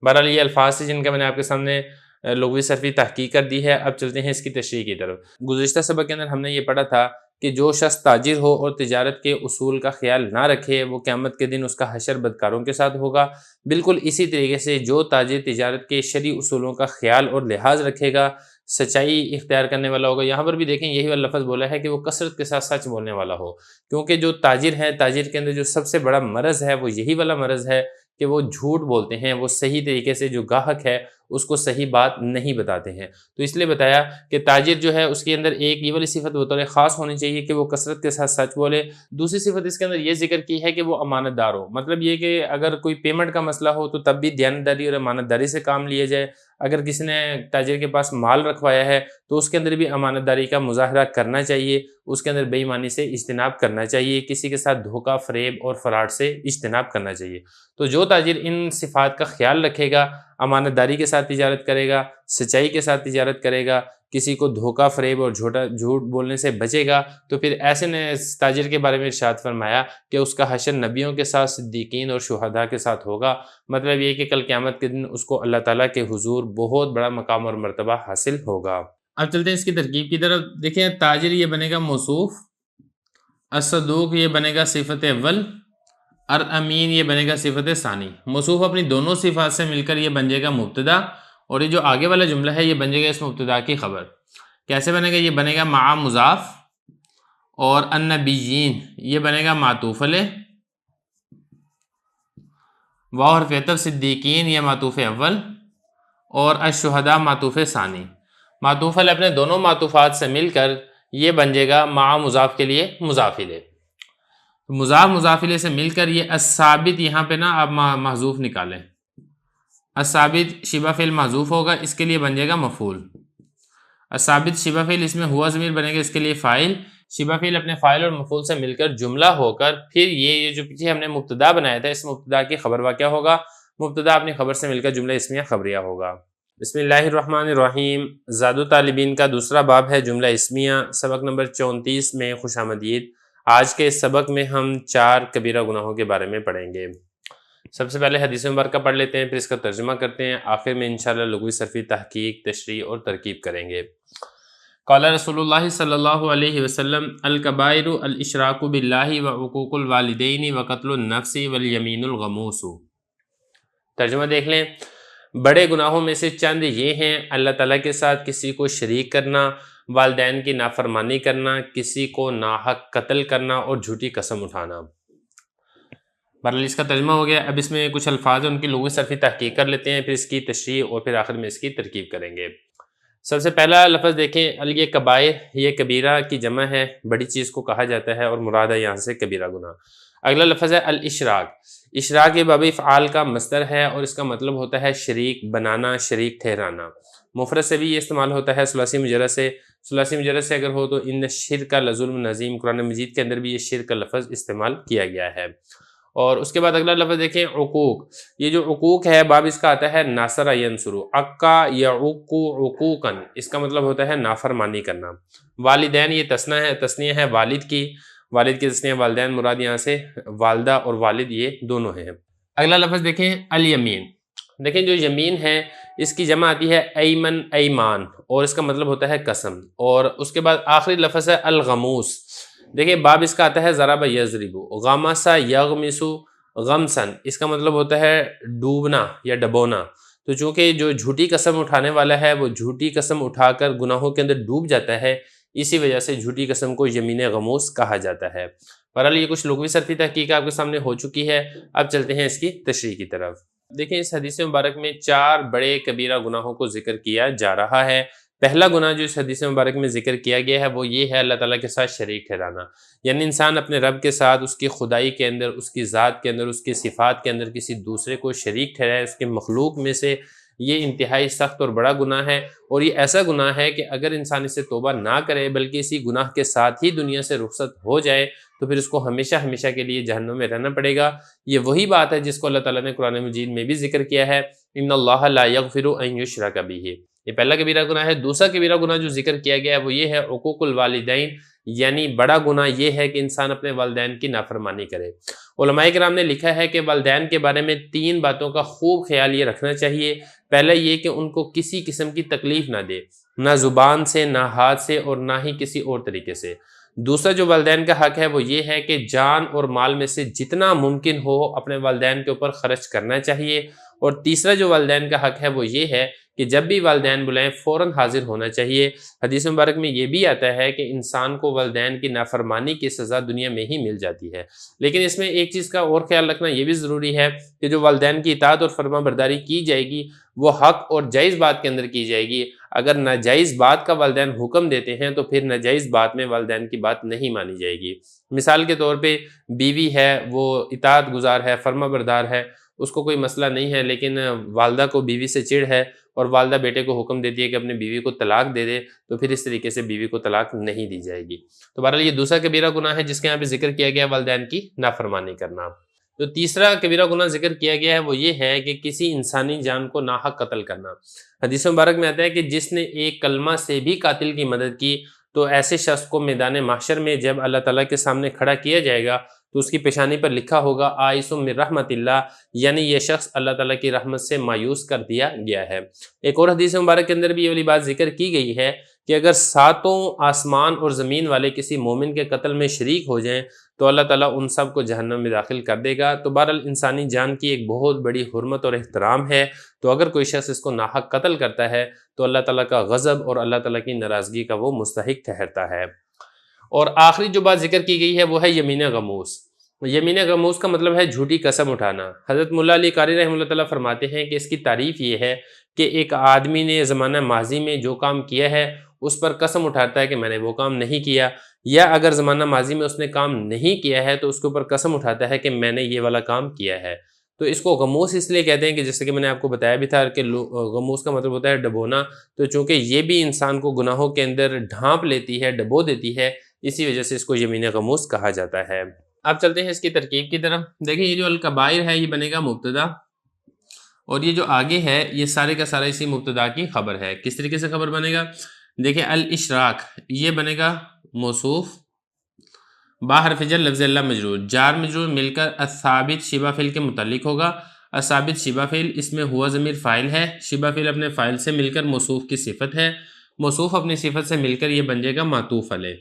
بہرحال یہ الفاظ تھے جن کا میں نے آپ کے سامنے لغوی صرفی تحقیق کر دی ہے۔ اب چلتے ہیں اس کی تشریح کی طرف۔ گزشتہ سبق کے اندر ہم نے یہ پڑھا تھا کہ جو شخص تاجر ہو اور تجارت کے اصول کا خیال نہ رکھے وہ قیامت کے دن اس کا حشر بدکاروں کے ساتھ ہوگا۔ بالکل اسی طریقے سے جو تاجر تجارت کے شرعی اصولوں کا خیال اور لحاظ رکھے گا، سچائی اختیار کرنے والا ہوگا۔ یہاں پر بھی دیکھیں یہی والا لفظ بولا ہے کہ وہ کثرت کے ساتھ سچ بولنے والا ہو، کیونکہ جو تاجر ہیں، تاجر کے اندر جو سب سے بڑا مرض ہے وہ یہی والا مرض ہے کہ وہ جھوٹ بولتے ہیں، وہ صحیح طریقے سے جو گاہک ہے اس کو صحیح بات نہیں بتاتے ہیں۔ تو اس لیے بتایا کہ تاجر جو ہے اس کے اندر ایک یہ والی صفت بطور خاص ہونی چاہیے کہ وہ کثرت کے ساتھ سچ بولے۔ دوسری صفت اس کے اندر یہ ذکر کی ہے کہ وہ امانت دار ہو، مطلب یہ کہ اگر کوئی پیمنٹ کا مسئلہ ہو تو تب بھی دیانتداری اور امانت داری سے کام لیا جائے، اگر کسی نے تاجر کے پاس مال رکھوایا ہے تو اس کے اندر بھی امانت داری کا مظاہرہ کرنا چاہیے، اس کے اندر بے ایمانی سے اجتناب کرنا چاہیے، کسی کے ساتھ دھوکہ فریب اور فراڈ سے اجتناب کرنا چاہیے۔ تو جو تاجر ان صفات کا خیال رکھے گا، امانت داری کے ساتھ تجارت کرے گا، سچائی کے ساتھ تجارت کرے گا، کسی کو دھوکہ فریب اور جھوٹ بولنے سے بچے گا، تو پھر ایسے نے تاجر کے بارے میں ارشاد فرمایا کہ اس کا حشر نبیوں کے ساتھ، صدیقین اور شہداء کے ساتھ ہوگا۔ مطلب یہ کہ کل قیامت کے دن اس کو اللہ تعالیٰ کے حضور بہت بڑا مقام اور مرتبہ حاصل ہوگا۔ اب چلتے ہیں اس کی ترکیب کی طرف۔ دیکھیں تاجر یہ بنے گا موصوف، الصدوق یہ بنے گا صفت اول، اور امین یہ بنے گا صفت ثانی۔ موصوف اپنی دونوں صفات سے مل کر یہ بن جائے گا مبتدا، اور یہ جو آگے والا جملہ ہے یہ بن جائے گا اس مبتدا کی خبر۔ کیسے بنے گا؟ یہ بنے گا مع مضاف، اور النبیین یہ بنے گا معطوف علیہ، واو حرف عطف، صدیقین یہ معطوف اول، اور الشہداء معطوف ثانی۔ معطوف علیہ اپنے دونوں معطوفات سے مل کر یہ بن جائے گا مع مضاف کے لیے مضاف الیہ۔ مضاف الیہ سے مل کر یہ الثابت، یہاں پہ نا آپ محذوف نکالیں، الثابت شبہ فعل محذوف ہوگا، اس کے لیے بن جائے گا مفعول۔ الثابت شبہ فعل، اس میں ہوا ضمیر بنے گا، اس کے لیے فاعل۔ شبہ فعل اپنے فاعل اور مفعول سے مل کر جملہ ہو کر پھر یہ جو پیچھے ہم نے مبتدا بنایا تھا، اس مبتدا کی خبر واقع ہوگا، مبتدا اپنی خبر سے مل کر جملہ اسمیہ خبریہ ہوگا۔ بسم اللہ الرحمن الرحیم۔ زاد طالبین کا دوسرا باب ہے جملہ اسمیہ، سبق نمبر 34 میں خوش آمدید۔ آج کے اس سبق میں ہم 4 کبیرہ گناہوں کے بارے میں پڑھیں گے۔ سب سے پہلے حدیث مبارکہ پڑھ لیتے ہیں، پھر اس کا ترجمہ کرتے ہیں، آخر میں انشاءاللہ لغوی صرفی تحقیق، تشریح اور ترکیب کریں گے۔ قال رسول اللہ صلی اللہ علیہ وسلم الکبائر الاشراک باللہ وعقوق الوالدین وقتل النفس والیمین الغموس۔ ترجمہ دیکھ لیں۔ بڑے گناہوں میں سے چند یہ ہیں: اللہ تعالیٰ کے ساتھ کسی کو شریک کرنا، والدین کی نافرمانی کرنا، کسی کو ناحق قتل کرنا اور جھوٹی قسم اٹھانا۔ بہرحال اس کا ترجمہ ہو گیا۔ اب اس میں کچھ الفاظ ہیں، ان کی لغوی صرفی تحقیق کر لیتے ہیں، پھر اس کی تشریح اور پھر آخر میں اس کی ترکیب کریں گے۔ سب سے پہلا لفظ دیکھیں، یہ کبائر، یہ کبیرہ کی جمع ہے، بڑی چیز کو کہا جاتا ہے، اور مراد ہے یہاں سے کبیرہ گناہ۔ اگلا لفظ ہے الاشراک۔ اشراک یہ باب افعال کا مصدر ہے، اور اس کا مطلب ہوتا ہے شریک بنانا، شریک ٹھہرانا۔ مفرد سے بھی یہ استعمال ہوتا ہے، ثلاثی مجرد سے۔ ثلاثی مجرد سے اگر ہو تو ان الشرک لظلم عظیم، قرآن مجید کے اندر بھی یہ شرک کا لفظ استعمال کیا گیا ہے۔ اور اس کے بعد اگلا لفظ دیکھیں عقوق۔ یہ جو عقوق ہے باب اس کا آتا ہے ناصر ینصر، عقا یعق عقوقا، اس کا مطلب ہوتا ہے نافرمانی کرنا۔ والدین یہ تثنیہ ہے والد کی، والد کی تثنیہ والدین، مراد یہاں سے والدہ اور والد یہ دونوں ہیں۔ اگلا لفظ دیکھیں الیمین۔ دیکھیں جو یمین ہے اس کی جمع آتی ہے ایمن، ایمان، اور اس کا مطلب ہوتا ہے قسم۔ اور اس کے بعد آخری لفظ ہے الغموس۔ دیکھیں باب اس کا آتا ہے ضرب یضرب، غمس یغمس غمسن، اس کا مطلب ہوتا ہے ڈوبنا یا ڈبونا۔ تو چونکہ جو جھوٹی قسم اٹھانے والا ہے وہ جھوٹی قسم اٹھا کر گناہوں کے اندر ڈوب جاتا ہے، اسی وجہ سے جھوٹی قسم کو یمین غموس کہا جاتا ہے۔ بہرحال یہ کچھ لغوی صرفی تحقیق آپ کے سامنے ہو چکی ہے، اب چلتے ہیں اس کی تشریح کی طرف۔ دیکھیں اس حدیث مبارک میں 4 بڑے کبیرہ گناہوں کو ذکر کیا جا رہا ہے۔ پہلا گناہ جو اس حدیث مبارک میں ذکر کیا گیا ہے وہ یہ ہے اللہ تعالیٰ کے ساتھ شریک ٹھہرانا، یعنی انسان اپنے رب کے ساتھ، اس کی خدائی کے اندر، اس کی ذات کے اندر، اس کی صفات کے اندر کسی دوسرے کو شریک ٹھہرائے، اس کے مخلوق میں سے۔ یہ انتہائی سخت اور بڑا گناہ ہے، اور یہ ایسا گناہ ہے کہ اگر انسان اس سے توبہ نہ کرے بلکہ اسی گناہ کے ساتھ ہی دنیا سے رخصت ہو جائے تو پھر اس کو ہمیشہ ہمیشہ کے لیے جہنم میں رہنا پڑے گا۔ یہ وہی بات ہے جس کو اللہ تعالیٰ نے قرآن مجید میں بھی ذکر کیا ہے، ان اللہ لا یغفر ان یشرک بہ۔ یہ پہلا کبیرہ گناہ ہے۔ دوسرا کبیرہ گناہ جو ذکر کیا گیا ہے وہ یہ ہے عقوق الوالدین، یعنی بڑا گناہ یہ ہے کہ انسان اپنے والدین کی نافرمانی کرے۔ علماء کرام نے لکھا ہے کہ والدین کے بارے میں 3 باتوں کا خوب خیال یہ رکھنا چاہیے۔ پہلا یہ کہ ان کو کسی قسم کی تکلیف نہ دے، نہ زبان سے، نہ ہاتھ سے، اور نہ ہی کسی اور طریقے سے۔ دوسرا جو والدین کا حق ہے وہ یہ ہے کہ جان اور مال میں سے جتنا ممکن ہو اپنے والدین کے اوپر خرچ کرنا چاہیے۔ اور تیسرا جو والدین کا حق ہے وہ یہ ہے کہ جب بھی والدین بلائیں فوراً حاضر ہونا چاہیے۔ حدیث مبارک میں یہ بھی آتا ہے کہ انسان کو والدین کی نافرمانی کی سزا دنیا میں ہی مل جاتی ہے، لیکن اس میں ایک چیز کا اور خیال رکھنا یہ بھی ضروری ہے کہ جو والدین کی اطاعت اور فرما برداری کی جائے گی وہ حق اور جائز بات کے اندر کی جائے گی۔ اگر ناجائز بات کا والدین حکم دیتے ہیں تو پھر ناجائز بات میں والدین کی بات نہیں مانی جائے گی۔ مثال کے طور پہ بیوی ہے، وہ اطاعت گزار ہے، فرما بردار ہے، اس کو کوئی مسئلہ نہیں ہے، لیکن والدہ کو بیوی سے چڑ ہے، اور والدہ بیٹے کو حکم دیتی ہے کہ اپنی بیوی کو طلاق دے دے، تو پھر اس طریقے سے بیوی کو طلاق نہیں دی جائے گی۔ تو بہرحال یہ دوسرا کبیرہ گناہ ہے جس کے یہاں پہ ذکر کیا گیا والدین کی نافرمانی کرنا۔ جو تیسرا کبیرہ گناہ ذکر کیا گیا ہے وہ یہ ہے کہ کسی انسانی جان کو ناحق قتل کرنا۔ حدیث مبارک میں آتا ہے کہ جس نے ایک کلمہ سے بھی قاتل کی مدد کی تو ایسے شخص کو میدان محشر میں جب اللہ تعالیٰ کے سامنے کھڑا کیا جائے گا تو اس کی پیشانی پر لکھا ہوگا آئس من رحمت اللہ، یعنی یہ شخص اللہ تعالیٰ کی رحمت سے مایوس کر دیا گیا ہے۔ ایک اور حدیث مبارک کے اندر بھی یہ والی بات ذکر کی گئی ہے کہ اگر ساتوں آسمان اور زمین والے کسی مومن کے قتل میں شریک ہو جائیں تو اللہ تعالیٰ ان سب کو جہنم میں داخل کر دے گا۔ تو بہرحال انسانی جان کی ایک بہت بڑی حرمت اور احترام ہے، تو اگر کوئی شخص اس کو ناحق قتل کرتا ہے تو اللہ تعالیٰ کا غضب اور اللہ تعالیٰ کی ناراضگی کا وہ مستحق ٹھہرتا ہے۔ اور آخری جو بات ذکر کی گئی ہے وہ ہے یمین غموس۔ یمین غموس کا مطلب ہے جھوٹی قسم اٹھانا۔ حضرت مولا علی قاری رحمہ اللہ تعالیٰ فرماتے ہیں کہ اس کی تعریف یہ ہے کہ ایک آدمی نے زمانہ ماضی میں جو کام کیا ہے اس پر قسم اٹھاتا ہے کہ میں نے وہ کام نہیں کیا، یا اگر زمانہ ماضی میں اس نے کام نہیں کیا ہے تو اس کے اوپر قسم اٹھاتا ہے کہ میں نے یہ والا کام کیا ہے۔ تو اس کو غموس اس لیے کہتے ہیں کہ جیسے کہ میں نے آپ کو بتایا بھی تھا کہ غموس کا مطلب ہوتا ہے ڈبونا، تو چونکہ یہ بھی انسان کو گناہوں کے اندر ڈھانپ لیتی ہے، ڈبو دیتی ہے، اسی وجہ سے اس کو یمین غموس کہا جاتا ہے۔ اب چلتے ہیں اس کی ترکیب کی طرف۔ دیکھیں یہ جو الکبائر ہے یہ بنے گا مبتدا، اور یہ جو آگے ہے یہ سارے کا سارا اسی مبتدا کی خبر ہے۔ کس طریقے سے خبر بنے گا؟ دیکھیں الاشراک یہ بنے گا موصوف، باحرف جر لفظ اللہ مجرور، جار مجرور مل کر الثابت شبہ فعل کے متعلق ہوگا۔ الثابت شبہ فعل، اس میں ہوا ضمیر فاعل ہے، شبہ فعل اپنے فاعل سے مل کر موصوف کی صفت ہے، موصوف اپنی صفت سے مل کر یہ بن جائے گا معطوف علیہ،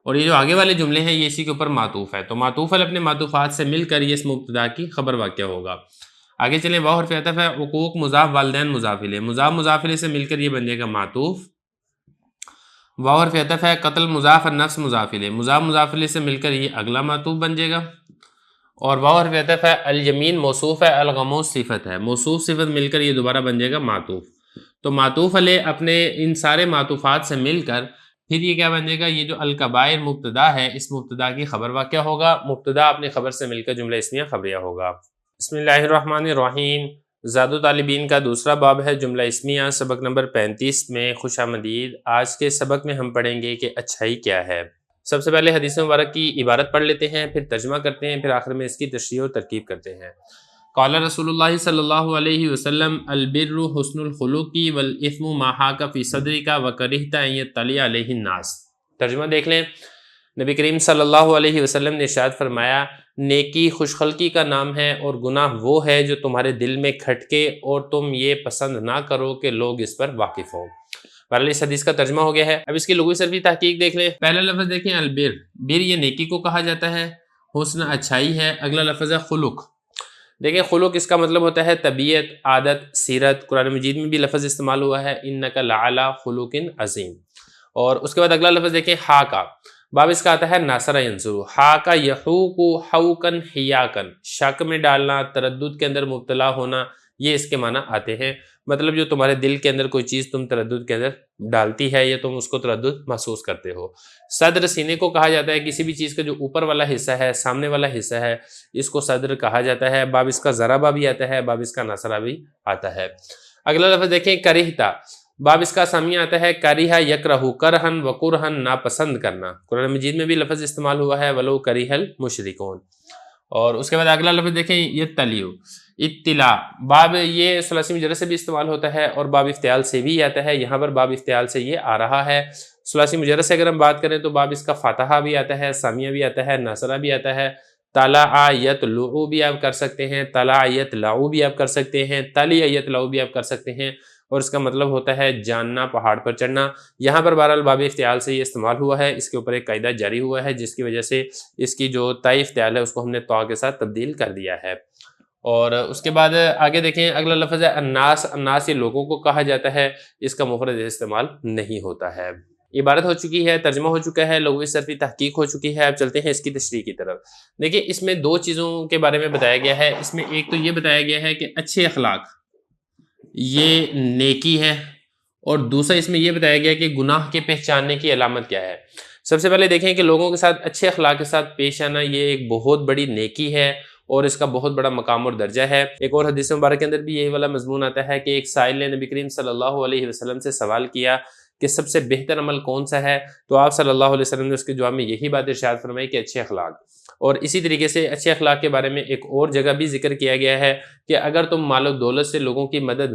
اور یہ جو آگے والے جملے ہیں یہ اسی کے اوپر معطوف ہے، تو معطوف علیہ اپنے معطوفات سے مل کر یہ اس مبتدا کی خبر واقع ہوگا۔ آگے چلیں، واو حرف عطف ہے، حقوق مضاف والدین مضاف الیہ، مضاف مضاف الیہ سے مل کر یہ بن جائے گا معطوف۔ واو حرف عطف ہے، قتل مضاف النفس مضاف الیہ، مضاف مضاف الیہ سے مل کر یہ اگلا معطوف بن جائے گا۔ اور واو حرف عطف ہے، الیمین موصوف ہے، الغموس صفت ہے، موصوف صفت مل کر یہ دوبارہ بن جائے گا معطوف۔ تو معطوف علیہ اپنے ان سارے معطوفات سے مل کر پھر یہ کیا بن جائے گا؟ یہ جو الکبائر مبتدا ہے اس مبتدا کی خبر واقع ہوگا، مبتدا اپنی خبر سے مل کر جملہ اسمیہ خبریہ ہوگا۔ بسم اللہ الرحمن الرحیم۔ زاد طالبین کا دوسرا باب ہے جملہ اسمیہ، سبق نمبر 35 میں خوش آمدید۔ آج کے سبق میں ہم پڑھیں گے کہ اچھائی کیا ہے۔ سب سے پہلے حدیث مبارک کی عبارت پڑھ لیتے ہیں، پھر ترجمہ کرتے ہیں، پھر آخر میں اس کی تشریح اور ترکیب کرتے ہیں۔ قال رسول اللہ صلی اللہ علیہ وسلم البر حسن الخلق والاثم ما حاک فی صدرک وکرہت ان یطلع علیہ الناس۔ ترجمہ دیکھ لیں۔ نبی کریم صلی اللہ علیہ وسلم نے ارشاد فرمایا نیکی خوش خلقی کا نام ہے، اور گناہ وہ ہے جو تمہارے دل میں کھٹکے اور تم یہ پسند نہ کرو کہ لوگ اس پر واقف ہوں۔ بہرحال اس حدیث کا ترجمہ ہو گیا ہے، اب اس کی لغوی صرفی تحقیق دیکھ لیں۔ پہلا لفظ دیکھیں البر، بر یہ نیکی کو کہا جاتا ہے، حسن اچھائی ہے۔ اگلا لفظ ہے خلق، دیکھیں خلق اس کا مطلب ہوتا ہے طبیعت، عادت، سیرت۔ قرآن مجید میں بھی لفظ استعمال ہوا ہے انک لعلی خلق عظیم۔ اور اس کے بعد اگلا لفظ دیکھیں ہا کا، باب اس کا آتا ہے ناصر ینصر، ہا کا یحوق حوکن حیاکن، شک میں ڈالنا، تردد کے اندر مبتلا ہونا، یہ اس کے معنی آتے ہیں۔ مطلب جو تمہارے دل کے اندر کوئی چیز تم تردد کے اندر ڈالتی ہے یا تم اس کو تردد محسوس کرتے ہو۔ صدر سینے کو کہا جاتا ہے، کسی بھی چیز کا جو اوپر والا حصہ ہے، سامنے والا حصہ ہے، اس کو صدر کہا جاتا ہے۔ باب اس کا ضربہ بھی آتا ہے، باب اس کا نصرہ بھی آتا ہے۔ اگلا لفظ دیکھیں کرہتا، باب اس کا سامیہ آتا ہے کریہ یکرہ، کرہن و کرہن ناپسند کرنا۔ قرآن مجید میں بھی لفظ استعمال ہوا ہے ولو کریہ المشرکون۔ اور اس کے بعد اگلا لفظ دیکھیں یتلیو، اطلاع، باب یہ ثلاثی مجرد سے بھی استعمال ہوتا ہے اور باب افتعال سے بھی آتا ہے، یہاں پر باب افتعال سے یہ آ رہا ہے۔ ثلاثی مجرد سے اگر ہم بات کریں تو باب اس کا فاتحہ بھی آتا ہے، سامیہ بھی آتا ہے، ناصرہ بھی آتا ہے۔ طلع یطلع بھی آپ کر سکتے ہیں، طلع یطلع بھی آپ کر سکتے ہیں، طلع یطلع بھی آپ کر سکتے ہیں، اور اس کا مطلب ہوتا ہے جاننا، پہاڑ پر چڑھنا۔ یہاں پر بہرحال باب افتعال سے یہ استعمال ہوا ہے، اس کے اوپر ایک قاعدہ جاری ہوا ہے جس کی وجہ سے اس کی جو تاء افتعال ہے اس کو ہم نے طاء کے ساتھ تبدیل کر دیا ہے۔ اور اس کے بعد آگے دیکھیں اگلا لفظ ہے الناس، الناس یہ لوگوں کو کہا جاتا ہے، اس کا مفرد استعمال نہیں ہوتا ہے۔ عبارت ہو چکی ہے، ترجمہ ہو چکا ہے، لغوی صرفی تحقیق ہو چکی ہے۔ اب چلتے ہیں اس کی تشریح کی طرف۔ دیکھیں اس میں دو چیزوں کے بارے میں بتایا گیا ہے، اس میں ایک تو یہ بتایا گیا ہے کہ اچھے اخلاق یہ نیکی ہے، اور دوسرا اس میں یہ بتایا گیا کہ گناہ کے پہچاننے کی علامت کیا ہے۔ سب سے پہلے دیکھیں کہ لوگوں کے ساتھ اچھے اخلاق کے ساتھ پیش آنا یہ ایک بہت بڑی نیکی ہے، اور اس کا بہت بڑا مقام اور درجہ ہے۔ ایک اور حدیث مبارک کے اندر بھی یہی والا مضمون آتا ہے کہ ایک سائل نے نبی کریم صلی اللہ علیہ وسلم سے سوال کیا کہ سب سے بہتر عمل کون سا ہے، تو آپ صلی اللہ علیہ وسلم نے اس کے جواب میں یہی بات ارشاد فرمائی کہ اچھے اخلاق۔ اور اسی طریقے سے اچھے اخلاق کے بارے میں ایک اور جگہ بھی ذکر کیا گیا ہے کہ اگر تم مال و دولت سے لوگوں کی مدد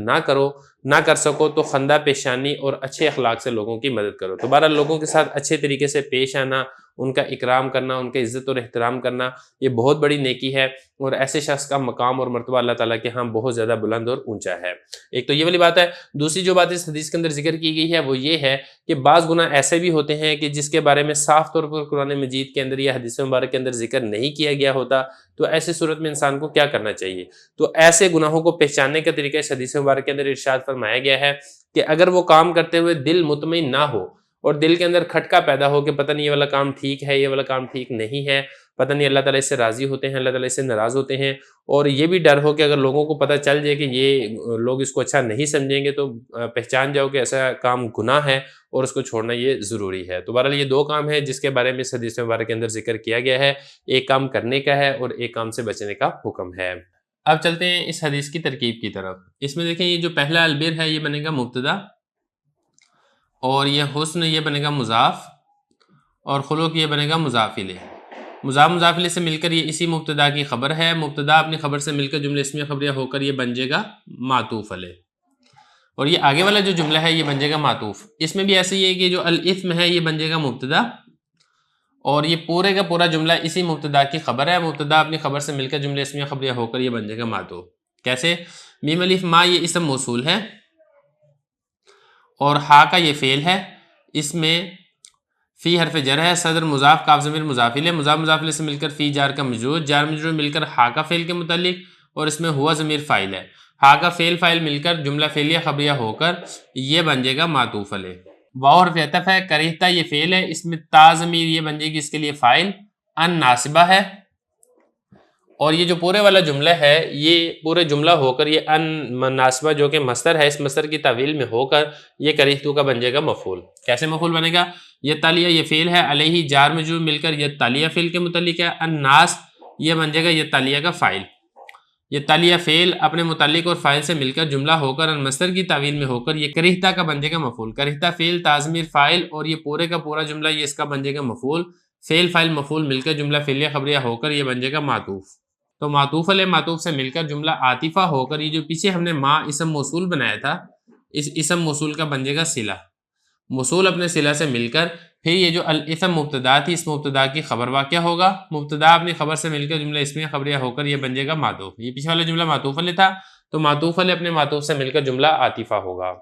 نہ کر سکو تو خندہ پیشانی اور اچھے اخلاق سے لوگوں کی مدد کرو۔ تو بہرحال لوگوں کے ساتھ اچھے طریقے سے پیش آنا، ان کا اکرام کرنا، ان کا عزت اور احترام کرنا، یہ بہت بڑی نیکی ہے، اور ایسے شخص کا مقام اور مرتبہ اللہ تعالیٰ کے ہاں بہت زیادہ بلند اور اونچا ہے۔ ایک تو یہ والی بات ہے۔ دوسری جو بات اس حدیث کے اندر ذکر کی گئی ہے وہ یہ ہے کہ بعض گناہ ایسے بھی ہوتے ہیں کہ جس کے بارے میں صاف طور پر قرآن مجید کے اندر یا حدیث مبارک کے اندر ذکر نہیں کیا گیا ہوتا، تو ایسے صورت میں انسان کو کیا کرنا چاہیے؟ تو ایسے گناہوں کو پہچاننے کا طریقہ اس حدیث مبارک کے اندر ارشاد فرمایا گیا ہے کہ اگر وہ کام کرتے ہوئے دل مطمئن نہ ہو اور دل کے اندر کھٹکا پیدا ہو کہ پتہ نہیں یہ والا کام ٹھیک ہے، یہ والا کام ٹھیک نہیں ہے، پتہ نہیں اللہ تعالیٰ اس سے راضی ہوتے ہیں، اللہ تعالیٰ اس سے ناراض ہوتے ہیں، اور یہ بھی ڈر ہو کہ اگر لوگوں کو پتہ چل جائے کہ یہ لوگ اس کو اچھا نہیں سمجھیں گے تو پہچان جاؤ کہ ایسا کام گناہ ہے اور اس کو چھوڑنا یہ ضروری ہے۔ تو بہرحال یہ دو کام ہے جس کے بارے میں اس حدیث مبارک کے اندر ذکر کیا گیا ہے، ایک کام کرنے کا ہے اور ایک کام سے بچنے کا حکم ہے۔ اب چلتے ہیں اس حدیث کی ترکیب کی طرف۔ اس میں دیکھیں یہ جو پہلا البر ہے یہ بنے گا مبتدا، اور یہ حسن یہ بنے گا مضاف، اور خلق یہ بنے گا مضاف الیہ۔ مضاف الیہ سے مل کر یہ اسی مبتدا کی خبر ہے، مبتدا اپنی خبر سے مل کر جملہ اسمیہ خبریہ ہو کر یہ بن جائے گا معطوف علیہ، اور یہ آگے والا جو جملہ ہے یہ بن جائے گا معطوف۔ اس میں بھی ایسے ہی ہے کہ جو الاثم ہے یہ بن جائے گا مبتدا، اور یہ پورے کا پورا جملہ اسی مبتدا کی خبر ہے، مبتدا اپنی خبر سے مل کر جملہ اسمیہ خبریہ ہو کر یہ بن جائے گا معطوف۔ کیسے؟ میم الف ما یہ اسم موصول ہے، اور ہا کا یہ فعل ہے، اس میں فی حرف جر ہے، صدر مضاف کاف ضمیر مضاف الیہ، مضاف الیہ سے مل کر فی جار کا مجرور، جار مجرور مل کر ہا کا فعل کے متعلق، اور اس میں ہوا ضمیر فاعل ہے، ہا کا فعل فاعل مل کر جملہ فعلیہ خبریہ ہو کر یہ بن جائے گا معطوف علیہ۔ واو حرف عطف ہے، کریہتا یہ فعل ہے، اس میں تا ضمیر یہ بن جائے گی اس کے لیے فاعل، ان ناصبہ ہے، اور یہ جو پورے والا جملہ ہے یہ پورے جملہ ہو کر یہ ان ناصبہ جو کہ مصدر ہے، اس مصدر کی تعویل میں ہو کر یہ کریہتو کا بن جائے گا مفعول۔ کیسے مفعول بنے گا؟ یہ تالیہ یہ فعل ہے، علیہ جار مجرور مل کر یہ تالیہ فعل کے متعلق ہے، الناس یہ بن جائے گا یہ تالیہ کا فاعل، یہ تالیہ فعل اپنے متعلق اور فاعل سے مل کر جملہ ہو کر المصدر کی تعویل میں ہو کر یہ کریہتا کا بن جائے گا مفعول، کریہتا فعل تا ضمیر فاعل، اور یہ پورے کا پورا جملہ یہ اس کا بن جائے گا مفعول، فعل فاعل مفعول مل کر جملہ فعلیہ خبریہ ہو کر یہ بن جائے گا معطوف۔ تو معطوف علیہ معطوف سے مل کر جملہ عاطفہ ہو کر یہ جو پیچھے ہم نے ما اسم موصول بنایا تھا، اس اسم موصول کا بن جائے گا صلہ، موصول اپنے صلہ سے مل کر پھر یہ جو الاسم مبتدا تھی اس مبتدا کی خبر واقع ہوگا، مبتدا اپنی خبر سے مل کر جملہ اسمیہ خبریہ ہو کر یہ بن جائے گا معطوف۔ یہ پیچھے والا جملہ معطوف علیہ تھا، تو معطوف علیہ اپنے معطوف سے مل کر جملہ عاطفہ ہوگا۔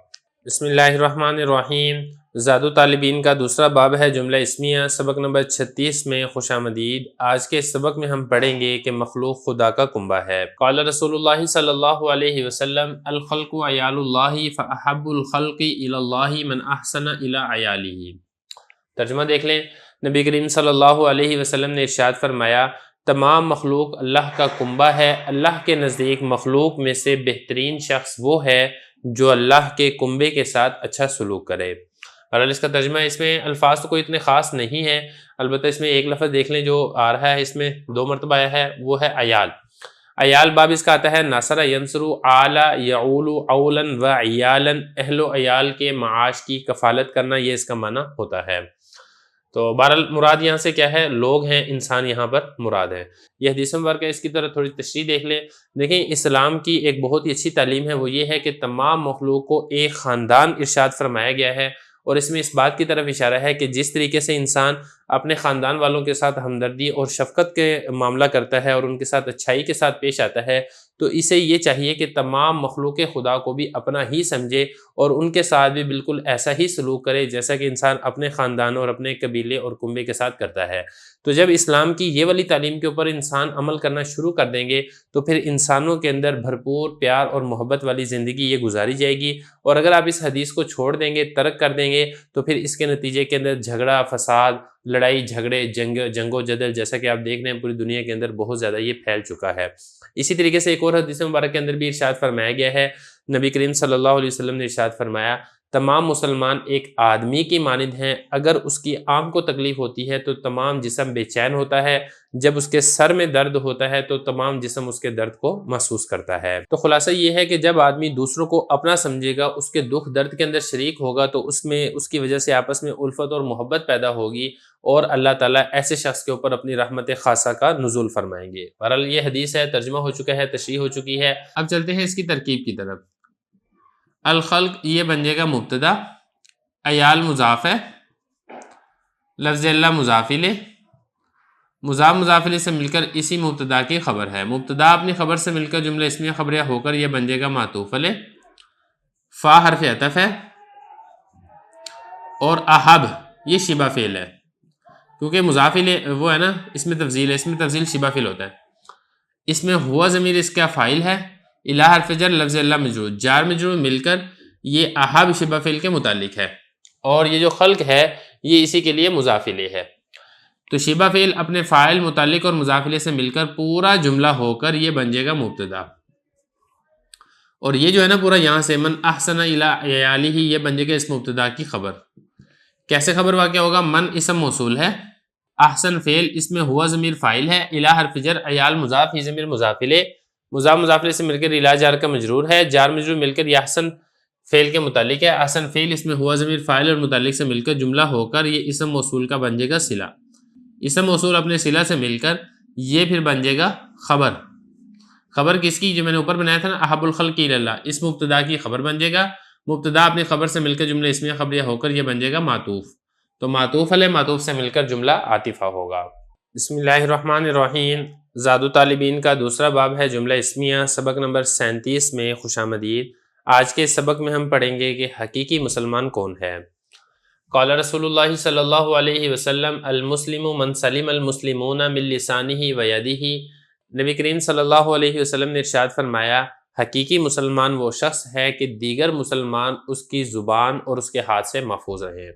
بسم اللہ الرحمن الرحیم۔ زاد طالبین کا دوسرا باب ہے جملہ اسمیہ، سبق نمبر 36 میں خوش آمدید۔ آج کے سبق میں ہم پڑھیں گے کہ مخلوق خدا کا کنبہ ہے۔ قال رسول اللہ صلی اللہ علیہ وسلم الخلق عیال اللہ فاحب الخلق الی اللہ من احسن الی عیالہ۔ ترجمہ دیکھ لیں، نبی کریم صلی اللہ علیہ وسلم نے ارشاد فرمایا تمام مخلوق اللہ کا کنبہ ہے، اللہ کے نزدیک مخلوق میں سے بہترین شخص وہ ہے جو اللہ کے کنبے کے ساتھ اچھا سلوک کرے۔ اور اس کا ترجمہ اس میں الفاظ تو کوئی اتنے خاص نہیں ہے، البتہ اس میں ایک لفظ دیکھ لیں جو آ رہا ہے، اس میں 2 مرتبہ آیا ہے، وہ ہے عیال۔ عیال باب اس کا آتا ہے ناصر ینصر عالا یعول عولا و عیالا، اہل و عیال کے معاش کی کفالت کرنا، یہ اس کا معنی ہوتا ہے۔ تو بہرحال مراد یہاں سے کیا ہے؟ لوگ ہیں، انسان یہاں پر مراد ہے۔ یہ حدیث مبارکہ اس کی طرح تھوڑی تشریح دیکھ لیں۔ دیکھیں اسلام کی ایک بہت ہی اچھی تعلیم ہے، وہ یہ ہے کہ تمام مخلوق کو ایک خاندان ارشاد فرمایا گیا ہے، اور اس میں اس بات کی طرف اشارہ ہے کہ جس طریقے سے انسان اپنے خاندان والوں کے ساتھ ہمدردی اور شفقت کے معاملہ کرتا ہے اور ان کے ساتھ اچھائی کے ساتھ پیش آتا ہے، تو اسے یہ چاہیے کہ تمام مخلوق خدا کو بھی اپنا ہی سمجھے اور ان کے ساتھ بھی بالکل ایسا ہی سلوک کرے جیسا کہ انسان اپنے خاندان اور اپنے قبیلے اور کنبے کے ساتھ کرتا ہے۔ تو جب اسلام کی یہ والی تعلیم کے اوپر انسان عمل کرنا شروع کر دیں گے تو پھر انسانوں کے اندر بھرپور پیار اور محبت والی زندگی یہ گزاری جائے گی، اور اگر آپ اس حدیث کو چھوڑ دیں گے، ترک کر دیں گے، تو پھر اس کے نتیجے کے اندر جھگڑا، فساد، لڑائی جھگڑے، جنگ و جدل، جیسا کہ آپ دیکھ رہے ہیں پوری دنیا کے اندر بہت زیادہ یہ پھیل چکا ہے۔ اسی طریقے سے ایک اور حدیث مبارک کے اندر بھی ارشاد فرمایا گیا ہے، نبی کریم صلی اللہ علیہ وسلم نے ارشاد فرمایا تمام مسلمان ایک آدمی کی مانند ہیں، اگر اس کی آنکھ کو تکلیف ہوتی ہے تو تمام جسم بے چین ہوتا ہے، جب اس کے سر میں درد ہوتا ہے تو تمام جسم اس کے درد کو محسوس کرتا ہے۔ تو خلاصہ یہ ہے کہ جب آدمی دوسروں کو اپنا سمجھے گا، اس کے دکھ درد کے اندر شریک ہوگا تو اس کی وجہ سے آپس میں الفت اور محبت پیدا ہوگی، اور اللہ تعالیٰ ایسے شخص کے اوپر اپنی رحمت خاصہ کا نزول فرمائیں گے۔ بہرحال یہ حدیث ہے، ترجمہ ہو چکا ہے، تشریح ہو چکی ہے۔ اب چلتے ہیں اس کی ترکیب کی طرف۔ الخلق یہ بن جائے گا مبتدا، عیال مضاف ہے، لفظ اللہ مضاف الیہ، مضاف مضاف الیہ سے مل کر اسی مبتدا کی خبر ہے، مبتدا اپنی خبر سے مل کر جملہ اسمیہ خبریہ ہو کر یہ بن جائے گا معطوف علیہ، فا حرف عطف ہے، اور احب یہ شبہ فعل ہے، کیونکہ مضاف الیہ وہ ہے نا، اس میں تفضیل ہے، اس میں تفضیل شبہ فعل ہوتا ہے۔ اس میں ہوا ضمیر اس کا فاعل ہے، الہ حرف جر، لفظ اللہ مجرور، جار مجرور مل کر یہ احب شبہ فعل کے متعلق ہے، اور یہ جو خلق ہے یہ اسی کے لیے مضاف الیہ ہے۔ تو شبہ فعل اپنے فاعل متعلق اور مضاف الیہ سے مل کر پورا جملہ ہو کر یہ بن جائے گا مبتدا، اور یہ جو ہے نا پورا یہاں سے من احسن الی عیالہ یہ بن جائے گا اس مبتدا کی خبر۔ کیسے خبر واقع ہوگا؟ من اسم موصول ہے، احسن فعل، اس میں ہوا ضمیر فاعل ہے، الہ حرف جر، عیال مضاف، ہی ضمیر مضاف الیہ، مضاف مضاف الیہ سے مل کر الہ جار کا مجرور ہے، جار مجرور مل کر یہ احسن فعل کے متعلق ہے، احسن فعل اس میں ہوا ضمیر فاعل اور متعلق سے مل کر جملہ ہو کر یہ اسم موصول کا بن جائے گا صلہ، اسم موصول اپنے صلہ سے مل کر یہ پھر بن جائے گا خبر۔ خبر کس کی؟ جو میں نے اوپر بنایا تھا نا، احب الخلق الی اللہ، اس مبتدا کی خبر بن جائے گا، مبتدا اپنی خبر سے مل کر جملہ اسمیہ خبریہ ہو کر یہ بن جائے گا معطوف، تو معطوف علیہ معطوف سے مل کر جملہ عاطفہ ہوگا۔ بسم اللہ الرحمن الرحیم۔ زاد طالبین کا دوسرا باب ہے جملہ اسمیہ، سبق نمبر 37 میں خوش آمدید۔ آج کے سبق میں ہم پڑھیں گے کہ حقیقی مسلمان کون ہے۔ قال رسول اللہ صلی اللہ علیہ وسلم المسلم من سلم المسلمون من لسانہ و یدہ، نبی کریم صلی اللہ علیہ وسلم نے ارشاد فرمایا حقیقی مسلمان وہ شخص ہے کہ دیگر مسلمان اس کی زبان اور اس کے ہاتھ سے محفوظ رہیں۔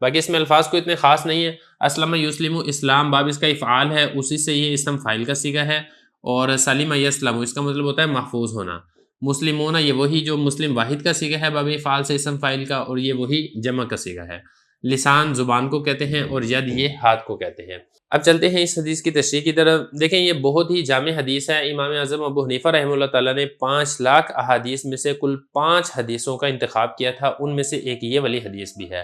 باقی اس میں الفاظ کو اتنے خاص نہیں ہے، اسلم یسلم، اسلام باب اس کا افعال ہے، اسی سے یہ اسم فاعل کا صیغہ ہے، اور سلم یسلم اس کا مطلب ہوتا ہے محفوظ ہونا، مسلمون یہ وہی جو مسلم واحد کا صیغہ ہے باب افعال سے اسم فاعل کا، اور یہ وہی جمع کا صیغہ ہے، لسان زبان کو کہتے ہیں اور ید یہ ہاتھ کو کہتے ہیں۔ اب چلتے ہیں اس حدیث کی تشریح کی طرف۔ دیکھیں یہ بہت ہی جامع حدیث ہے، امام اعظم ابو حنیفہ رحمہ اللہ تعالیٰ نے 5 لاکھ احادیث میں سے کل 5 حدیثوں کا انتخاب کیا تھا، ان میں سے ایک یہ والی حدیث بھی ہے۔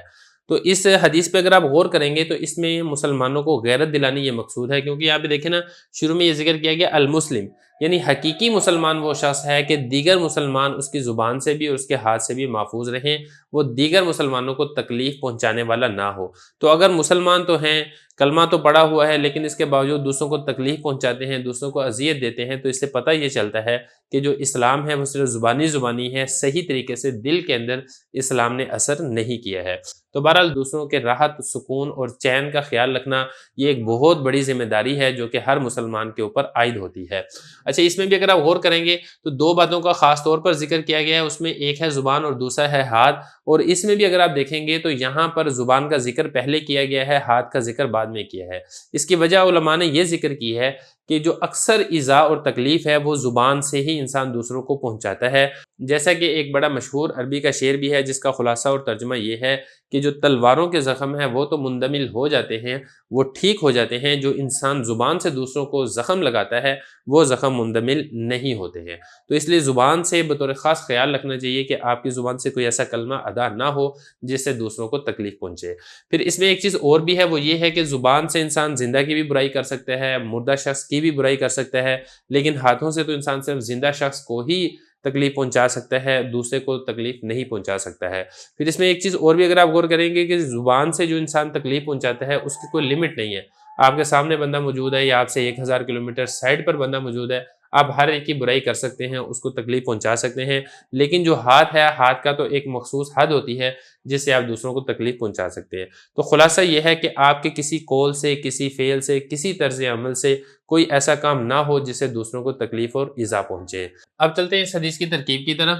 تو اس حدیث پہ اگر آپ غور کریں گے تو اس میں مسلمانوں کو غیرت دلانی یہ مقصود ہے، کیونکہ یہاں پہ دیکھیں نا شروع میں یہ ذکر کیا گیا المسلم، یعنی حقیقی مسلمان وہ شخص ہے کہ دیگر مسلمان اس کی زبان سے بھی اور اس کے ہاتھ سے بھی محفوظ رہیں، وہ دیگر مسلمانوں کو تکلیف پہنچانے والا نہ ہو۔ تو اگر مسلمان تو ہیں، کلمہ تو پڑا ہوا ہے، لیکن اس کے باوجود دوسروں کو تکلیف پہنچاتے ہیں، دوسروں کو اذیت دیتے ہیں، تو اس سے پتہ یہ چلتا ہے کہ جو اسلام ہے وہ صرف زبانی ہے، صحیح طریقے سے دل کے اندر اسلام نے اثر نہیں کیا ہے۔ تو بہرحال دوسروں کے راحت، سکون اور چین کا خیال رکھنا یہ ایک بہت بڑی ذمہ داری ہے جو کہ ہر مسلمان کے اوپر عائد ہوتی ہے۔ اچھا، اس میں بھی اگر آپ غور کریں گے تو 2 باتوں کا خاص طور پر ذکر کیا گیا ہے، اس میں ایک ہے زبان اور دوسرا ہے ہاتھ، اور اس میں بھی اگر آپ دیکھیں گے تو یہاں پر زبان کا ذکر پہلے کیا گیا ہے، ہاتھ کا ذکر بعد میں کیا ہے۔ اس کی وجہ علماء نے یہ ذکر کی ہے کہ جو اکثر ایذا اور تکلیف ہے وہ زبان سے ہی انسان دوسروں کو پہنچاتا ہے، جیسا کہ ایک بڑا مشہور عربی کا شعر بھی ہے جس کا خلاصہ اور ترجمہ یہ ہے کہ جو تلواروں کے زخم ہیں وہ تو مندمل ہو جاتے ہیں، وہ ٹھیک ہو جاتے ہیں، جو انسان زبان سے دوسروں کو زخم لگاتا ہے وہ زخم مندمل نہیں ہوتے ہیں۔ تو اس لیے زبان سے بطور خاص خیال رکھنا چاہیے کہ آپ کی زبان سے کوئی ایسا کلمہ ادا نہ ہو جس سے دوسروں کو تکلیف پہنچے۔ پھر اس میں ایک چیز اور بھی ہے، وہ یہ ہے کہ زبان سے انسان زندہ کی بھی برائی کر سکتا ہے، مردہ شخص کی بھی برائی کر سکتا ہے، لیکن ہاتھوں سے تو انسان صرف زندہ شخص کو ہی تکلیف پہنچا سکتا ہے، دوسرے کو تکلیف نہیں پہنچا سکتا ہے۔ پھر اس میں ایک چیز اور بھی اگر آپ غور کریں گے کہ زبان سے جو انسان تکلیف پہنچاتا ہے اس کی کوئی لمٹ نہیں ہے۔ آپ کے سامنے بندہ موجود ہے یا آپ سے 1000 کلومیٹر سائڈ پر بندہ موجود ہے، آپ ہر ایک کی برائی کر سکتے ہیں، اس کو تکلیف پہنچا سکتے ہیں، لیکن جو ہاتھ ہے، ہاتھ کا تو ایک مخصوص حد ہوتی ہے جس سے آپ دوسروں کو تکلیف پہنچا سکتے ہیں۔ تو خلاصہ یہ ہے کہ آپ کے کسی قول سے، کسی فعل سے، کسی طرز عمل سے کوئی ایسا کام نہ ہو جس سے دوسروں کو تکلیف اور ایذا پہنچے۔ اب چلتے ہیں اس حدیث کی ترکیب کی طرف۔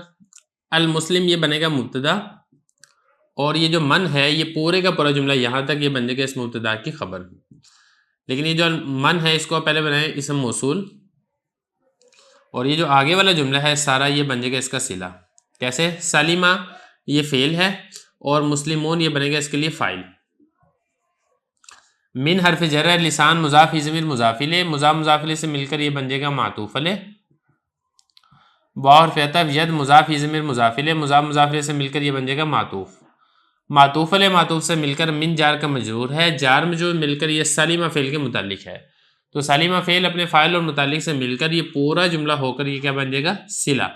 المسلم یہ بنے گا مبتدا، اور یہ جو من ہے یہ پورے کا پورا جملہ یہاں تک یہ بن جائے گا اس مبتدا کی خبر، لیکن یہ جو من ہے اس کو پہلے بنائیں اسم موصول، اور یہ جو آگے والا جملہ ہے سارا یہ بن جائے گا اس کا صلہ۔ کیسے؟ سلیمہ یہ فعل ہے اور مسلمون یہ بنے گا اس کے لیے فاعل۔ من حرف جر ہے، لسان مضاف ضمیر مضاف الیہ، مضاف مضاف الیہ سے مل کر یہ بن جائے گا معطوف علیہ۔ واو حرف عطف، ید مضاف ضمیر مضاف الیہ، مضاف مضاف الیہ سے مل کر یہ بن جائے گا معطوف۔ معطوف علیہ معطوف سے مل کر من جار کا مجرور ہے، جار مجرور مل کر یہ سلیمہ فعل کے متعلق ہے، تو سلیمہ فعل اپنے فاعل اور متعلق سے مل کر یہ پورا جملہ ہو کر یہ کیا بن جائے گا؟ صلہ۔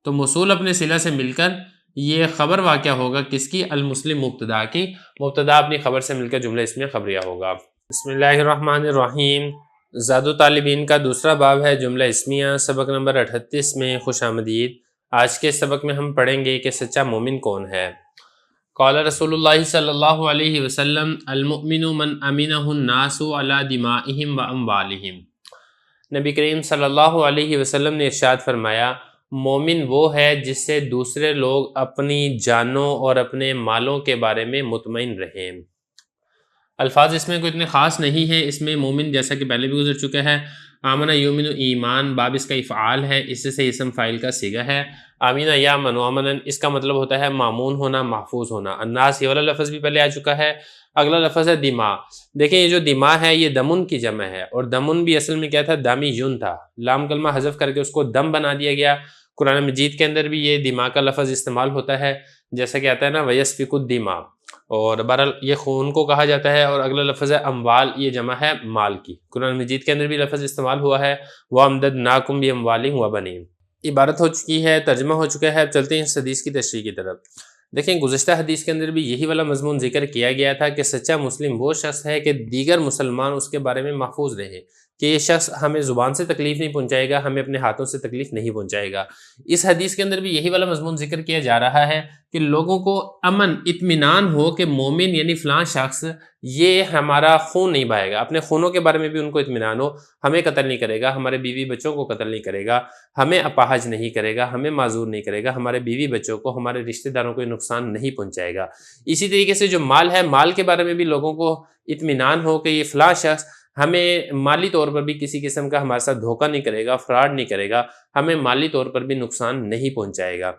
تو موصول اپنے صلہ سے مل کر یہ خبر واقع ہوگا کس کی؟ المسلم مبتدا کی، مبتدا اپنی خبر سے مل کر جملہ اسمیہ خبریہ ہوگا۔ بسم اللہ الرحمن الرحیم۔ زاد طالبین کا دوسرا باب ہے جملہ اسمیہ، سبق نمبر 38 میں خوش آمدید۔ آج کے سبق میں ہم پڑھیں گے کہ سچا مومن کون ہے۔ قال رسول اللہ صلی اللہ علیہ وسلم المؤمن من امینہ الناس علی دمائہم و اموالہم۔ نبی کریم صلی اللہ علیہ وسلم نے ارشاد فرمایا مومن وہ ہے جس سے دوسرے لوگ اپنی جانوں اور اپنے مالوں کے بارے میں مطمئن رہیں۔ الفاظ اس میں کوئی اتنے خاص نہیں ہیں، اس میں مومن جیسا کہ پہلے بھی گزر چکا ہے، آمنہ یومن ایمان، باب اس کا افعال ہے، اس سے اسم فاعل کا صیغہ ہے۔ آمینہ یا من امنن اس کا مطلب ہوتا ہے مامون ہونا، محفوظ ہونا۔ الناس یہ والا لفظ بھی پہلے آ چکا ہے۔ اگلا لفظ ہے دماء۔ دیکھیں یہ جو دماء ہے یہ دمن کی جمع ہے، اور دمن بھی اصل میں کیا تھا؟ دامی یون تھا، لام کلمہ حذف کر کے اس کو دم بنا دیا گیا۔ قرآن مجید کے اندر بھی یہ دماء کا لفظ استعمال ہوتا ہے، جیسا کہ آتا ہے نا وَيَسْفِكُ الدِّمَاء، اور بہرحال یہ خون کو کہا جاتا ہے۔ اور اگلا لفظ ہے اموال، یہ جمع ہے مال کی، قرآن مجید کے اندر بھی لفظ استعمال ہوا ہے وَأَمْدَدْنَاكُمْ بِأَمْوَالٍ وَبَنِينَ۔ عبارت ہو چکی ہے، ترجمہ ہو چکا ہے، اب چلتے ہیں اس حدیث کی تشریح کی طرف۔ دیکھیں گزشتہ حدیث کے اندر بھی یہی والا مضمون ذکر کیا گیا تھا کہ سچا مسلم وہ شخص ہے کہ دیگر مسلمان اس کے بارے میں محفوظ رہیں، کہ یہ شخص ہمیں زبان سے تکلیف نہیں پہنچائے گا، ہمیں اپنے ہاتھوں سے تکلیف نہیں پہنچائے گا۔ اس حدیث کے اندر بھی یہی والا مضمون ذکر کیا جا رہا ہے کہ لوگوں کو امن اطمینان ہو کہ مومن یعنی فلاں شخص یہ ہمارا خون نہیں بہائے گا، اپنے خونوں کے بارے میں بھی ان کو اطمینان ہو، ہمیں قتل نہیں کرے گا، ہمارے بیوی بچوں کو قتل نہیں کرے گا، ہمیں اپاہج نہیں کرے گا، ہمیں معذور نہیں کرے گا، ہمارے بیوی بچوں کو، ہمارے رشتہ داروں کو یہ نقصان نہیں پہنچائے گا۔ اسی طریقے سے جو مال ہے، مال کے بارے میں بھی لوگوں کو اطمینان ہو کہ یہ فلاں شخص ہمیں مالی طور پر بھی کسی قسم کا ہمارے ساتھ دھوکہ نہیں کرے گا، فراڈ نہیں کرے گا، ہمیں مالی طور پر بھی نقصان نہیں پہنچائے گا۔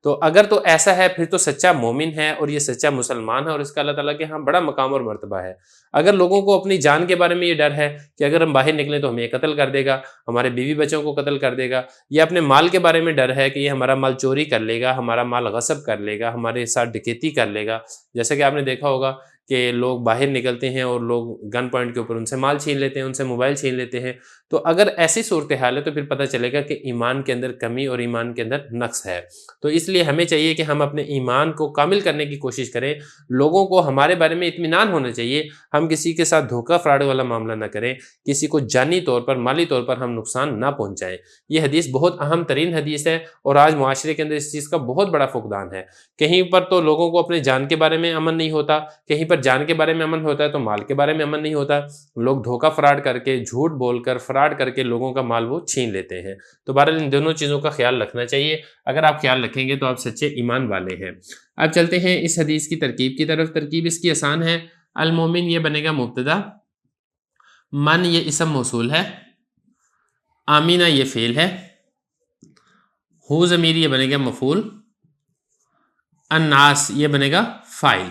تو اگر تو ایسا ہے پھر تو سچا مومن ہے اور یہ سچا مسلمان ہے، اور اس کا اللہ تعالیٰ کے ہاں بڑا مقام اور مرتبہ ہے۔ اگر لوگوں کو اپنی جان کے بارے میں یہ ڈر ہے کہ اگر ہم باہر نکلیں تو ہمیں یہ قتل کر دے گا، ہمارے بیوی بچوں کو قتل کر دے گا، یا اپنے مال کے بارے میں ڈر ہے کہ یہ ہمارا مال چوری کر لے گا، ہمارا مال غصب کر لے گا، ہمارے ساتھ ڈکیتی کر لے گا، جیسا کہ آپ نے دیکھا ہوگا کہ لوگ باہر نکلتے ہیں اور لوگ گن پوائنٹ کے اوپر ان سے مال چھین لیتے ہیں، ان سے موبائل چھین لیتے ہیں۔ تو اگر ایسی صورتحال ہے تو پھر پتہ چلے گا کہ ایمان کے اندر کمی اور ایمان کے اندر نقص ہے۔ تو اس لیے ہمیں چاہیے کہ ہم اپنے ایمان کو کامل کرنے کی کوشش کریں، لوگوں کو ہمارے بارے میں اطمینان ہونا چاہیے، ہم کسی کے ساتھ دھوکہ فراڈ والا معاملہ نہ کریں، کسی کو جانی طور پر مالی طور پر ہم نقصان نہ پہنچائیں۔ یہ حدیث بہت اہم ترین حدیث ہے، اور آج معاشرے کے اندر اس چیز کا بہت بڑا فقدان ہے۔ کہیں پر تو لوگوں کو اپنے جان کے بارے میں امن نہیں ہوتا، کہیں پر جان کے بارے میں امن ہوتا ہے تو مال کے بارے میں امن نہیں ہوتا، لوگ دھوکہ فراڈ کر کے، جھوٹ بول کر، فراڈ کر کے لوگوں کا مال وہ چھین لیتے ہیں۔ تو بہرحال ان دونوں چیزوں کا خیال رکھنا چاہیے، اگر آپ خیال رکھیں گے تو آپ سچے ایمان والے ہیں۔ اب چلتے ہیں اس حدیث کی ترکیب کی طرف۔ ترکیب اس کی آسان ہے، المومن یہ بنے گا مبتدا، من یہ اسم موصول ہے، آمینہ یہ فعل ہے، ہو ضمیر یہ بنے گا مفعول، الناس یہ بنے گا فاعل،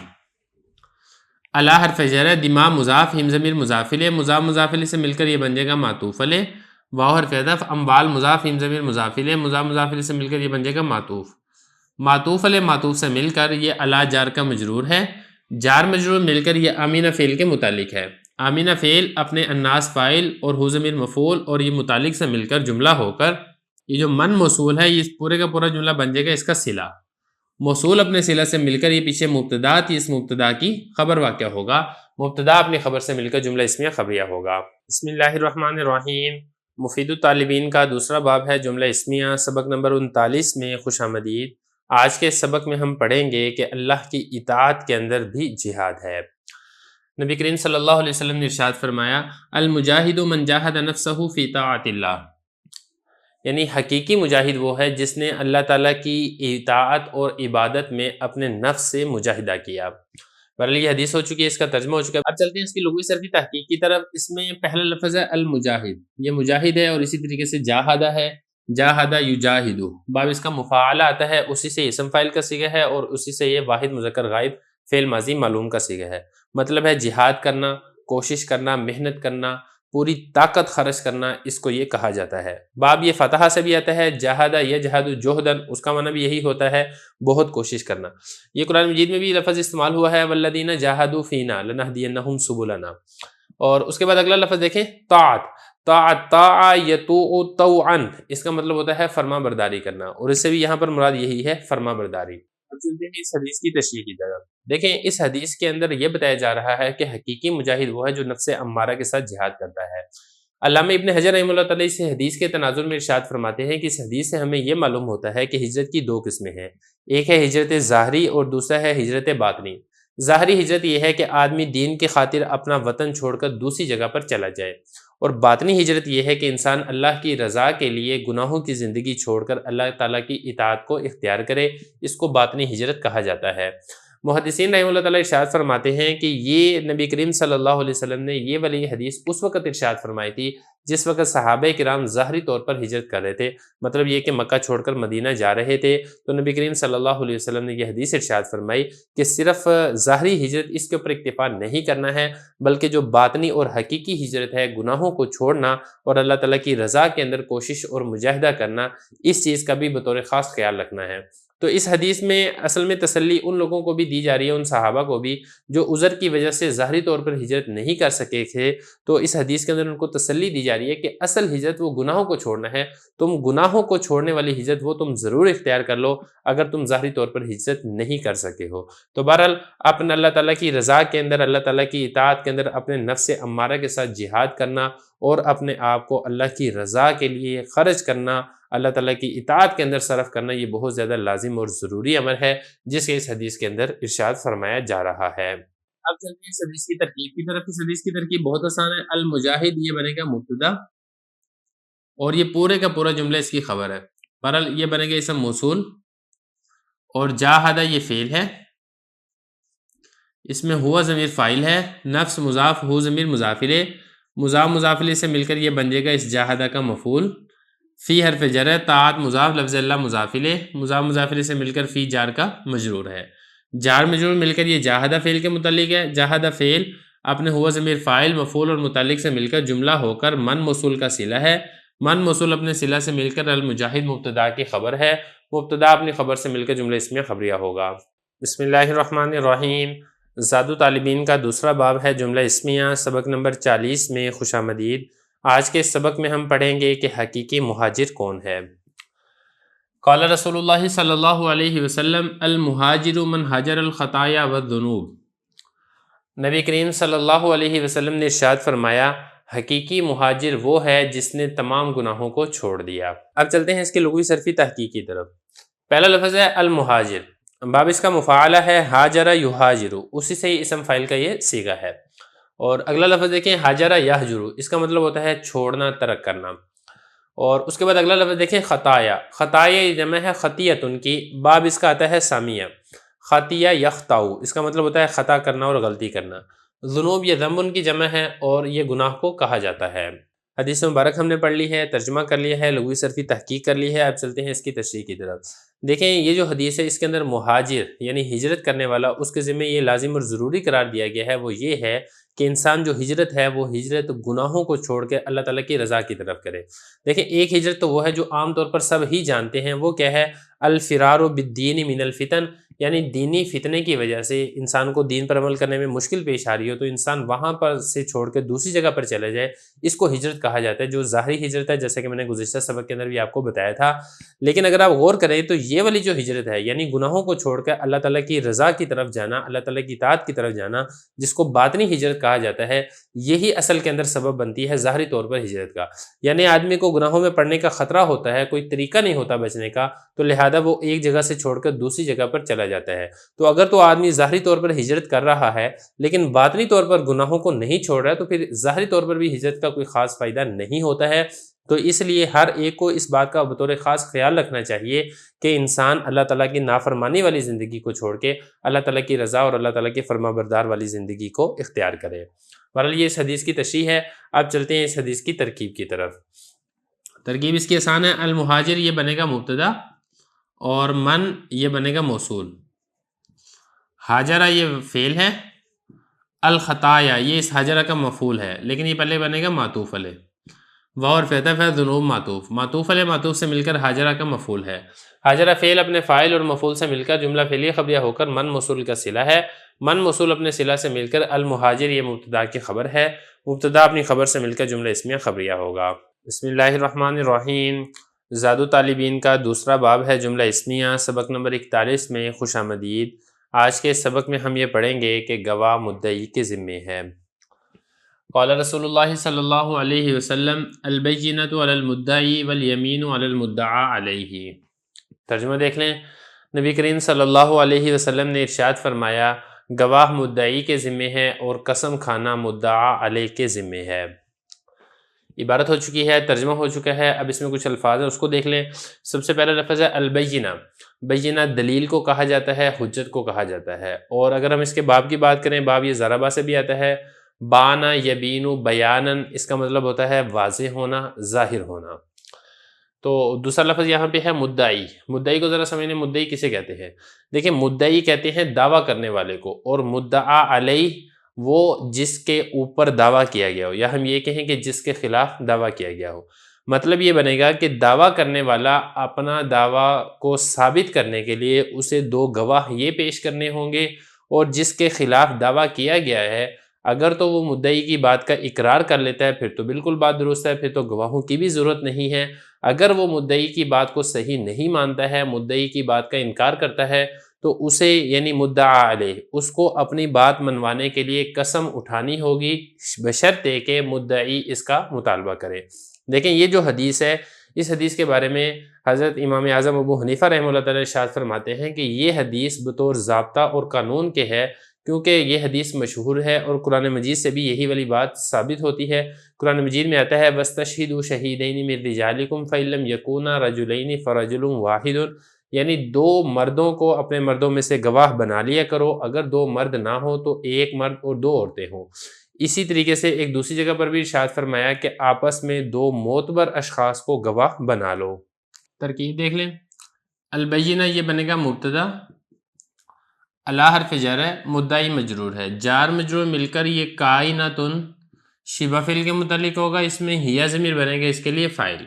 علی حرف جر ہے، دماء مضاف، ہم ضمیر مضاف الیہ، مضاف مضاف الیہ سے مل کر یہ بن جائے گا معطوف علیہ، واو حرف عطف، اموال مضاف، ہم ضمیر مضاف الیہ، مضاف مضاف الیہ سے مل کر یہ بن جائے گا معطوف، معطوف علیہ معطوف سے مل کر یہ علی جار کا مجرور ہے، جار مجرور مل کر یہ آمینہ فعل کے متعلق ہے، آمینہ فعل اپنے الناس فاعل اور ہو ضمیر مفعول اور یہ متعلق سے مل کر جملہ ہو کر یہ جو من موصول ہے یہ پورے کا پورا جملہ بن جائے گا اس کا صلہ۔ موصول اپنے صلہ سے مل کر یہ پیچھے مبتدا تھی، اس مبتدا کی خبر واقع ہوگا، مبتدا اپنی خبر سے مل کر جملہ اسمیہ خبریہ ہوگا۔ بسم اللہ الرحمن الرحیم۔ مفید الطالبین کا دوسرا باب ہے جملہ اسمیہ، سبق نمبر 39 میں خوش آمدید۔ آج کے سبق میں ہم پڑھیں گے کہ اللہ کی اطاعت کے اندر بھی جہاد ہے۔ نبی کریم صلی اللہ علیہ وسلم نے ارشاد فرمایا المجاہد من جاہد نفسہ فی طاعت اللہ، یعنی حقیقی مجاہد وہ ہے جس نے اللہ تعالیٰ کی اطاعت اور عبادت میں اپنے نفس سے مجاہدہ کیا۔ بہرحال یہ حدیث ہو چکی ہے، اس کا ترجمہ ہو چکا ہے۔ اب چلتے ہیں اس کی لغوی صرفی تحقیق کی طرف۔ اس میں پہلا لفظ ہے المجاہد، یہ مجاہد ہے اور اسی طریقے سے جاہدہ ہے، جاہدہ یجاہدو، باب اس کا مفاعلہ آتا ہے، اسی سے اسم فاعل کا صیغہ ہے اور اسی سے یہ واحد مذکر غائب فعل ماضی معلوم کا صیغہ ہے۔ مطلب ہے جہاد کرنا، کوشش کرنا، محنت کرنا، پوری طاقت خرچ کرنا، اس کو یہ کہا جاتا ہے۔ باب یہ فتحہ سے بھی آتا ہے، جاہدہ یجہد جہدن، اس کا معنی بھی یہی ہوتا ہے بہت کوشش کرنا۔ یہ قرآن مجید میں بھی لفظ استعمال ہوا ہے، والذین جاہدوا فینا لنہدینہم سبلنا۔ اور اس کے بعد اگلا لفظ دیکھیں، طاعت، طاع یطوع طوعا، اس کا مطلب ہوتا ہے فرما برداری کرنا، اور اس سے بھی یہاں پر مراد یہی ہے فرما برداری۔ اب چلتے ہیں اس حدیث کی تشریح کی طرف۔ دیکھیں اس حدیث کے اندر یہ بتایا جا رہا ہے کہ حقیقی مجاہد وہ ہے جو نفس امارہ کے ساتھ جہاد کرتا ہے۔ علامہ ابن حجر رحمہ اللہ تعالی اس حدیث کے تناظر میں ارشاد فرماتے ہیں کہ اس حدیث سے ہمیں یہ معلوم ہوتا ہے کہ ہجرت کی دو قسمیں ہیں، ایک ہے ہجرت ظاہری اور دوسرا ہے ہجرت باطنی۔ ظاہری ہجرت یہ ہے کہ آدمی دین کی خاطر اپنا وطن چھوڑ کر دوسری جگہ پر چلا جائے، اور باطنی ہجرت یہ ہے کہ انسان اللہ کی رضا کے لیے گناہوں کی زندگی چھوڑ کر اللہ تعالیٰ کی اطاعت کو اختیار کرے، اس کو باطنی ہجرت کہا جاتا ہے۔ محدثین رحمہ اللہ تعالیٰ ارشاد فرماتے ہیں کہ یہ نبی کریم صلی اللہ علیہ وسلم نے یہ والی حدیث اس وقت ارشاد فرمائی تھی جس وقت صحابہ کرام ظاہری طور پر ہجرت کر رہے تھے، مطلب یہ کہ مکہ چھوڑ کر مدینہ جا رہے تھے، تو نبی کریم صلی اللہ علیہ وسلم نے یہ حدیث ارشاد فرمائی کہ صرف ظاہری ہجرت اس کے اوپر اکتفا نہیں کرنا ہے، بلکہ جو باطنی اور حقیقی ہجرت ہے، گناہوں کو چھوڑنا اور اللہ تعالیٰ کی رضا کے اندر کوشش اور مجاہدہ کرنا، اس چیز کا بھی بطور خاص خیال رکھنا ہے۔ تو اس حدیث میں اصل میں تسلی ان لوگوں کو بھی دی جا رہی ہے، ان صحابہ کو بھی جو عذر کی وجہ سے ظاہری طور پر ہجرت نہیں کر سکے تھے، تو اس حدیث کے اندر ان کو تسلی دی جا رہی ہے کہ اصل ہجرت وہ گناہوں کو چھوڑنا ہے، تم گناہوں کو چھوڑنے والی ہجرت وہ تم ضرور اختیار کر لو اگر تم ظاہری طور پر ہجرت نہیں کر سکے ہو۔ تو بہرحال اپنے اللہ تعالیٰ کی رضا کے اندر، اللہ تعالیٰ کی اطاعت کے اندر اپنے نفس امارہ کے ساتھ جہاد کرنا اور اپنے آپ کو اللہ کی رضا کے لیے خرچ کرنا، اللہ تعالیٰ کی اطاعت کے اندر صرف کرنا، یہ بہت زیادہ لازم اور ضروری امر ہے جس کے اس حدیث کے اندر ارشاد فرمایا جا رہا ہے۔ اب چلتے ہیں اس حدیث کی ترکیب کی طرف۔ اس حدیث کی ترکیب بہت آسان ہے، المجاہد یہ بنے گا مبتدا اور یہ پورے کا پورا جملہ اس کی خبر ہے، بہرحال یہ بنے گا اسم موصول، اور جاہدہ یہ فعل ہے، اس میں ہوا ضمیر فاعل ہے، نفس مضاف، ہو ضمیر مضاف الیہ، مضاف مضاف الیہ سے مل کر یہ بن جائے گا اس جاہدہ کا مفعول، فی حرف جر ہے، طاعت مضاف، لفظ اللہ مضاف الیہ، مضاف مضاف الیہ سے مل کر فی جار کا مجرور ہے، جار مجرور مل کر یہ جاہدہ فعل کے متعلق ہے، جاہدہ فعل اپنے ہوا ضمیر فاعل، مفعول اور متعلق سے مل کر جملہ ہو کر من موصول کا صلہ ہے، من موصول اپنے صلہ سے مل کر المجاہد مبتدا کی خبر ہے، مبتدا اپنی خبر سے مل کر جملہ اسمیہ خبریہ ہوگا۔ بسم اللہ الرحمن الرحیم۔ زاد طالبین کا دوسرا باب ہے جملہ اسمیہ، سبق نمبر 40 میں خوش آمدید۔ آج کے سبق میں ہم پڑھیں گے کہ حقیقی مہاجر کون ہے۔ قال رسول اللہ صلی اللہ علیہ وسلم المہاجر من حجر الخطایا والذنوب۔ نبی کریم صلی اللہ علیہ وسلم نے ارشاد فرمایا حقیقی مہاجر وہ ہے جس نے تمام گناہوں کو چھوڑ دیا۔ اب چلتے ہیں اس کے لغوی صرفی تحقیق کی طرف۔ پہلا لفظ ہے المہاجر، باب اس کا مفاعلہ ہے ہاجر یہاجر، اسی سے ہی اسم فاعل کا یہ صیغہ ہے۔ اور اگلا لفظ دیکھیں ہاجر یہجر، اس کا مطلب ہوتا ہے چھوڑنا، ترک کرنا۔ اور اس کے بعد اگلا لفظ دیکھیں خطایا، خطایا یہ جمع ہے خطیتن کی، باب اس کا آتا ہے سامیہ، خطیہ یخطاؤ، اس کا مطلب ہوتا ہے خطا کرنا اور غلطی کرنا۔ ذنوب یہ ذنب کی جمع ہے اور یہ گناہ کو کہا جاتا ہے۔ حدیث مبارک ہم نے پڑھ لی ہے، ترجمہ کر لیا ہے، لغوی صرفی تحقیق کر لی ہے، اب چلتے ہیں اس کی تشریح کی طرف۔ دیکھیں یہ جو حدیث ہے اس کے اندر مہاجر یعنی ہجرت کرنے والا، اس کے ذمہ یہ لازم اور ضروری قرار دیا گیا ہے، وہ یہ ہے کہ انسان جو ہجرت ہے وہ ہجرت گناہوں کو چھوڑ کے اللہ تعالیٰ کی رضا کی طرف کرے۔ دیکھیں ایک ہجرت تو وہ ہے جو عام طور پر سب ہی جانتے ہیں، وہ کیا ہے؟ الفرار بالدین من الفتن، یعنی دینی فتنے کی وجہ سے انسان کو دین پر عمل کرنے میں مشکل پیش آ رہی ہو تو انسان وہاں پر سے چھوڑ کے دوسری جگہ پر چلے جائے، اس کو ہجرت کہا جاتا ہے، جو ظاہری ہجرت ہے جیسے کہ میں نے گزشتہ سبق کے اندر بھی آپ کو بتایا تھا۔ لیکن اگر آپ غور کریں تو یہ والی جو ہجرت ہے یعنی گناہوں کو چھوڑ کے اللہ تعالیٰ کی رضا کی طرف جانا، اللہ تعالیٰ کی اطاعت کی طرف جانا، جس کو باطنی ہجرت کہا جاتا ہے، یہی اصل کے اندر سبب بنتی ہے ظاہری طور پر ہجرت کا۔ یعنی آدمی کو گناہوں میں پڑنے کا خطرہ ہوتا ہے، کوئی طریقہ نہیں ہوتا بچنے کا، تو لہذا وہ ایک جگہ سے چھوڑ کر دوسری جگہ پر چلا جاتا ہے۔ تو اگر تو آدمی ظاہری طور پر ہجرت کر رہا ہے لیکن باطنی طور پر گناہوں کو نہیں چھوڑ رہا ہے تو پھر ظاہری طور پر بھی ہجرت کا کوئی خاص فائدہ نہیں ہوتا ہے۔ تو اس لیے ہر ایک کو اس بات کا بطور خاص خیال رکھنا چاہیے کہ انسان اللہ تعالیٰ کی نافرمانی والی زندگی کو چھوڑ کے اللہ تعالیٰ کی رضا اور اللہ تعالیٰ کی فرما بردار والی زندگی کو اختیار کرے۔ بہرحال یہ اس حدیث کی تشریح ہے، اب چلتے ہیں اس حدیث کی ترکیب کی طرف۔ ترکیب اس کی آسان ہے، المہاجر یہ بنے گا مبتدا اور من یہ بنے گا موصول، ہاجرہ یہ فعل ہے، الخطایا یہ اس ہاجرہ کا مفعول ہے لیکن یہ پہلے بنے گا معطوف علیہ، واو اور فعل ہے ذنوب معطوف علیہ معطوف سے مل کر ہاجرہ کا مفعول ہے، ہاجرہ فعل اپنے فاعل اور مفعول سے مل کر جملہ فعلیہ خبریہ ہو کر من موصول کا صلہ ہے، من موصول اپنے صلہ سے مل کر المہاجر یہ مبتدا کی خبر ہے، مبتدا اپنی خبر سے مل کر جملہ اسمیہ خبریہ ہوگا۔ بسم اللہ الرحمن الرحیم۔ زاد طالبین کا دوسرا باب ہے جملہ اسمیہ، سبق نمبر 41 میں خوش آمدید۔ آج کے سبق میں ہم یہ پڑھیں گے کہ گواہ مدعی کے ذمے ہے۔ قال رسول اللہ صلی اللہ علیہ وسلم البینۃ علی المدعی والیمین علی المدعی علیہ۔ ترجمہ دیکھ لیں، نبی کریم صلی اللہ علیہ وسلم نے ارشاد فرمایا گواہ مدعی کے ذمے ہے اور قسم کھانا مدعا علیہ کے ذمے ہے۔ عبارت ہو چکی ہے، ترجمہ ہو چکا ہے، اب اس میں کچھ الفاظ ہیں اس کو دیکھ لیں۔ سب سے پہلا لفظ ہے البینہ۔ بینہ دلیل کو کہا جاتا ہے، حجت کو کہا جاتا ہے، اور اگر ہم اس کے باب کی بات کریں، باب یہ ضربہ سے بھی آتا ہے، بانا یبینو بیانن، اس کا مطلب ہوتا ہے واضح ہونا، ظاہر ہونا۔ تو دوسرا لفظ یہاں پہ ہے مدعی۔ مدعی کو ذرا سمجھیں، مدعی کسے کہتے ہیں؟ دیکھیں مدعی کہتے ہیں دعویٰ کرنے والے کو، اور مدعا علیہ وہ جس کے اوپر دعویٰ کیا گیا ہو، یا ہم یہ کہیں کہ جس کے خلاف دعویٰ کیا گیا ہو۔ مطلب یہ بنے گا کہ دعویٰ کرنے والا اپنا دعویٰ کو ثابت کرنے کے لیے اسے دو گواہ یہ پیش کرنے ہوں گے، اور جس کے خلاف دعویٰ کیا گیا ہے اگر تو وہ مدعی کی بات کا اقرار کر لیتا ہے پھر تو بالکل بات درست ہے، پھر تو گواہوں کی بھی ضرورت نہیں ہے۔ اگر وہ مدعی کی بات کو صحیح نہیں مانتا ہے، مدعی کی بات کا انکار کرتا ہے، تو اسے یعنی مدعا علیہ اس کو اپنی بات منوانے کے لیے قسم اٹھانی ہوگی، بشرطے کہ مدعی اس کا مطالبہ کرے۔ دیکھیں یہ جو حدیث ہے، اس حدیث کے بارے میں حضرت امام اعظم ابو حنیفہ رحمہ اللہ تعالی ارشاد فرماتے ہیں کہ یہ حدیث بطور ضابطہ اور قانون کے ہے، کیونکہ یہ حدیث مشہور ہے اور قرآن مجید سے بھی یہی والی بات ثابت ہوتی ہے۔ قرآن مجید میں آتا ہے وَاسْتَشْهِدُوا شَهِيدَيْنِ مِن رِجَالِكُمْ فَإِن لَّمْ يَكُونَا رَجُلَيْنِ فَرَجُلٌ وَاحِدٌ، یعنی دو مردوں کو اپنے مردوں میں سے گواہ بنا لیا کرو، اگر دو مرد نہ ہو تو ایک مرد اور دو عورتیں ہوں۔ اسی طریقے سے ایک دوسری جگہ پر بھی ارشاد فرمایا کہ آپس میں دو معتبر اشخاص کو گواہ بنا لو۔ ترکیب دیکھ لیں، البینہ یہ بنے گا مبتدا، الا حرف جر ہے، مدعی مجرور ہے، جار مجرور مل کر یہ کائناتن شبہ فعل کے متعلق ہوگا، اس میں ہیا ضمیر بنے گا اس کے لیے فاعل،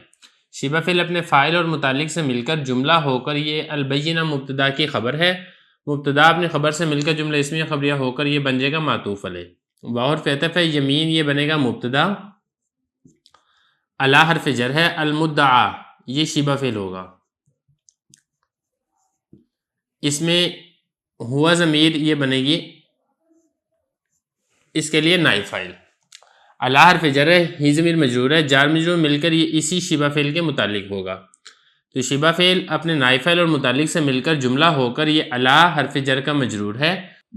شبہ فعل اپنے فاعل اور متعلق سے مل کر جملہ ہو کر یہ البینہ مبتدا کی خبر ہے، مبتدا اپنی خبر سے مل کر جملہ اسمیہ خبریہ ہو کر یہ بن جائے گا معطوف علیہ، واو حرف عطف ہے، یمین یہ بنے گا مبتدا، الا حرف جر ہے، المدعا یہ شبہ فعل ہوگا، اس میں ہوا ضمیر یہ بنے گی اس کے لیے نائب فاعل، الا حرف جر ہے، ہی ضمیر مجرور ہے، جار مجرور مل کر یہ اسی شبہ فعل کے متعلق ہوگا، تو شبہ فعل اپنے نائب فاعل اور متعلق سے مل کر جملہ ہو کر یہ الا حرف جر کا مجرور ہے،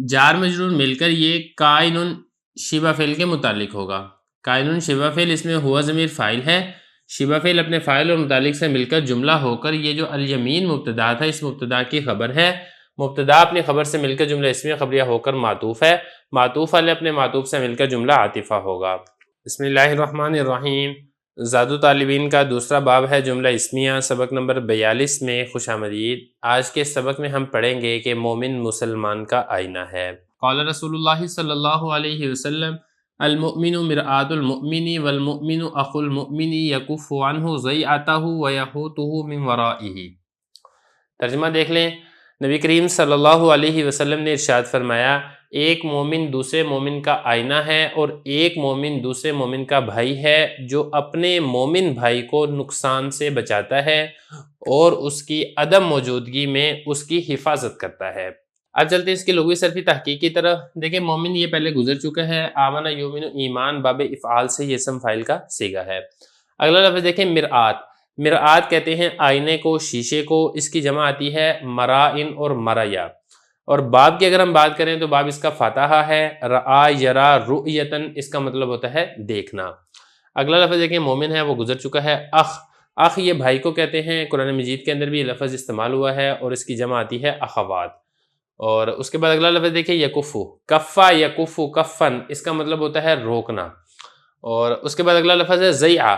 جار مجرور مل کر یہ کائنن شبہ فعل کے متعلق ہوگا، کائنن شبہ فعل اس میں ہوا ضمیر فاعل ہے، شبہ فعل اپنے فاعل اور متعلق سے مل کر جملہ ہو کر یہ جو الیمین مبتدا تھا اس مبتدا کی خبر ہے، مبتدا اپنی خبر سے مل کر جملہ اسمیہ خبریہ ہو کر معطوف ہے، معطوف علیہ اپنے معطوف سے مل کر جملہ عاطفہ ہوگا۔ بسم اللہ الرحمن الرحیم۔ زاد طالبین کا دوسرا باب ہے جملہ اسمیہ، سبق نمبر 42 میں خوش آمدید۔ آج کے سبق میں ہم پڑھیں گے کہ مومن مسلمان کا آئینہ ہے۔ قال رسول اللہ صلی اللہ علیہ وسلم المؤمن مرآۃ المؤمن والمؤمن اخو المؤمن یکف عنہ ضیعتہ ویحوطہ من ورائہ۔ ترجمہ دیکھ لیں، نبی کریم صلی اللہ علیہ وسلم نے ارشاد فرمایا ایک مومن دوسرے مومن کا آئینہ ہے اور ایک مومن دوسرے مومن کا بھائی ہے جو اپنے مومن بھائی کو نقصان سے بچاتا ہے اور اس کی عدم موجودگی میں اس کی حفاظت کرتا ہے۔ اب چلتے ہیں اس کی لغوی صرفی تحقیق کی طرف۔ دیکھیں مومن یہ پہلے گزر چکا ہے، آمن یؤمن ایمان باب افعال سے یہ اسم فاعل کا صیغہ ہے۔ اگلا لفظ دیکھیں مرآت۔ مرآت کہتے ہیں آئینے کو، شیشے کو، اس کی جمع آتی ہے مرائن اور مریا، اور باب کی اگر ہم بات کریں تو باب اس کا فاتحہ ہے، رآ یرا رؤیتن اس کا مطلب ہوتا ہے دیکھنا۔ اگلا لفظ دیکھیں مومن ہے وہ گزر چکا ہے، اخ۔ اخ یہ بھائی کو کہتے ہیں، قرآن مجید کے اندر بھی یہ لفظ استعمال ہوا ہے اور اس کی جمع آتی ہے اخوات۔ اور اس کے بعد اگلا لفظ دیکھیں یکفو، کفا یکفو کفن اس کا مطلب ہوتا ہے روکنا۔ اور اس کے بعد اگلا لفظ ہے زیعہ۔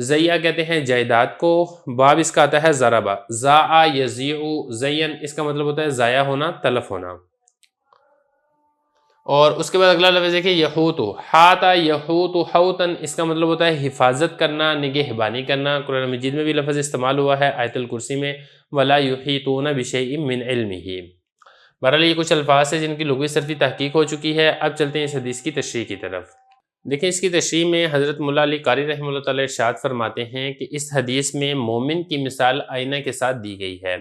زیہ کہتے ہیں جائیداد کو، باب اس کا آتا ہے ضربہ، زاء یزیع زین، اس کا مطلب ہوتا ہے ضائع ہونا، تلف ہونا۔ اور اس کے بعد اگلا لفظ ہے کہ یحوت، حاتا یحوت حوتن، اس کا مطلب ہوتا ہے حفاظت کرنا، نگہبانی کرنا۔ قرآن مجید میں بھی لفظ استعمال ہوا ہے آیت الکرسی میں، ولا یحیطون بشیء من علمہ۔ بہرحال یہ کچھ الفاظ ہیں جن کی لغوی صرفی تحقیق ہو چکی ہے۔ اب چلتے ہیں اس حدیث کی تشریح کی طرف۔ دیکھیں اس کی تشریح میں حضرت مولا علی قاری رحمہ اللہ تعالی ارشاد فرماتے ہیں کہ اس حدیث میں مومن کی مثال آئینہ کے ساتھ دی گئی ہے۔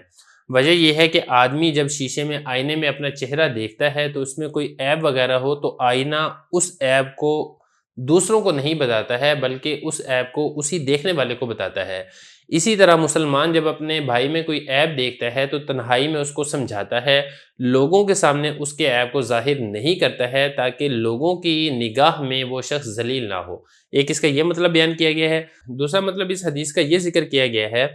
وجہ یہ ہے کہ آدمی جب شیشے میں آئینے میں اپنا چہرہ دیکھتا ہے تو اس میں کوئی عیب وغیرہ ہو تو آئینہ اس عیب کو دوسروں کو نہیں بتاتا ہے بلکہ اس عیب کو اسی دیکھنے والے کو بتاتا ہے۔ اسی طرح مسلمان جب اپنے بھائی میں کوئی عیب دیکھتا ہے تو تنہائی میں اس کو سمجھاتا ہے، لوگوں کے سامنے اس کے عیب کو ظاہر نہیں کرتا ہے تاکہ لوگوں کی نگاہ میں وہ شخص ذلیل نہ ہو۔ ایک اس کا یہ مطلب بیان کیا گیا ہے۔ دوسرا مطلب اس حدیث کا یہ ذکر کیا گیا ہے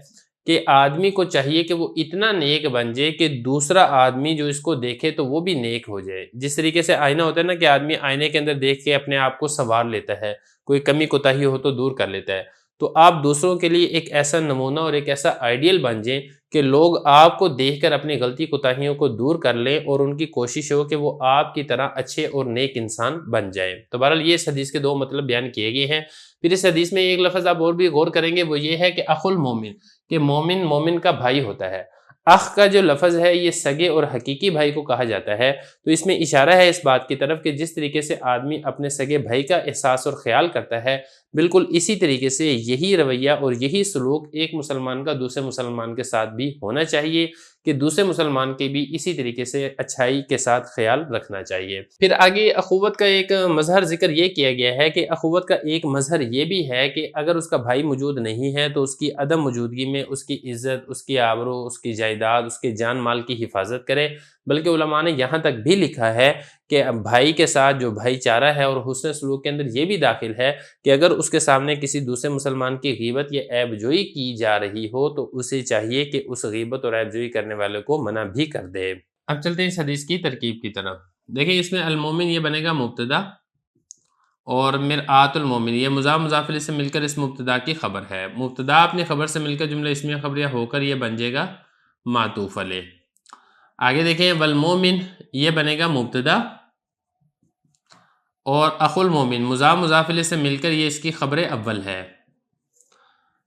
کہ آدمی کو چاہیے کہ وہ اتنا نیک بن جائے کہ دوسرا آدمی جو اس کو دیکھے تو وہ بھی نیک ہو جائے۔ جس طریقے سے آئینہ ہوتا ہے نا کہ آدمی آئینے کے اندر دیکھ کے اپنے آپ کو سنوار لیتا ہے، کوئی کمی کوتاہی ہو تو دور کر لیتا ہے، تو آپ دوسروں کے لیے ایک ایسا نمونہ اور ایک ایسا آئیڈیل بن جائیں کہ لوگ آپ کو دیکھ کر اپنی غلطی کوتاہیوں کو دور کر لیں اور ان کی کوشش ہو کہ وہ آپ کی طرح اچھے اور نیک انسان بن جائیں۔ تو بہرحال یہ اس حدیث کے دو مطلب بیان کیے گئے ہیں۔ پھر اس حدیث میں ایک لفظ آپ اور بھی غور کریں گے، وہ یہ ہے کہ اخو المومن، کہ مومن مومن کا بھائی ہوتا ہے۔ اخ کا جو لفظ ہے یہ سگے اور حقیقی بھائی کو کہا جاتا ہے، تو اس میں اشارہ ہے اس بات کی طرف کہ جس طریقے سے آدمی اپنے سگے بھائی کا احساس اور خیال کرتا ہے، بالکل اسی طریقے سے یہی رویہ اور یہی سلوک ایک مسلمان کا دوسرے مسلمان کے ساتھ بھی ہونا چاہیے کہ دوسرے مسلمان کے بھی اسی طریقے سے اچھائی کے ساتھ خیال رکھنا چاہیے۔ پھر آگے اخوت کا ایک مظہر ذکر یہ کیا گیا ہے کہ اخوت کا ایک مظہر یہ بھی ہے کہ اگر اس کا بھائی موجود نہیں ہے تو اس کی عدم موجودگی میں اس کی عزت، اس کی آبرو، اس کی جائیداد، اس کے جان مال کی حفاظت کرے۔ بلکہ علماء نے یہاں تک بھی لکھا ہے کہ بھائی کے ساتھ جو بھائی چارہ ہے اور حسن سلوک کے اندر یہ بھی داخل ہے کہ اگر اس کے سامنے کسی دوسرے مسلمان کی غیبت یا عیب جوئی کی جا رہی ہو تو اسے چاہیے کہ اس غیبت اور عیب جوئی کرنے والے کو منع بھی کر دے۔ اب چلتے ہیں اس حدیث کی ترکیب کی طرف۔ دیکھیں اس میں المومن یہ بنے گا مبتدا، اور مرآت المومن یہ مضاف مضاف الیہ سے مل کر اس مبتدا کی خبر ہے۔ مبتدا اپنی خبر سے مل کر جملہ اسمیہ خبریہ ہو کر یہ بن جائے گا معطوف علیہ۔ آگے دیکھیں والمومن یہ بنے گا مبتدا، اور اخو المومن مضاف مضاف الیہ سے مل کر یہ اس کی خبر اول ہے۔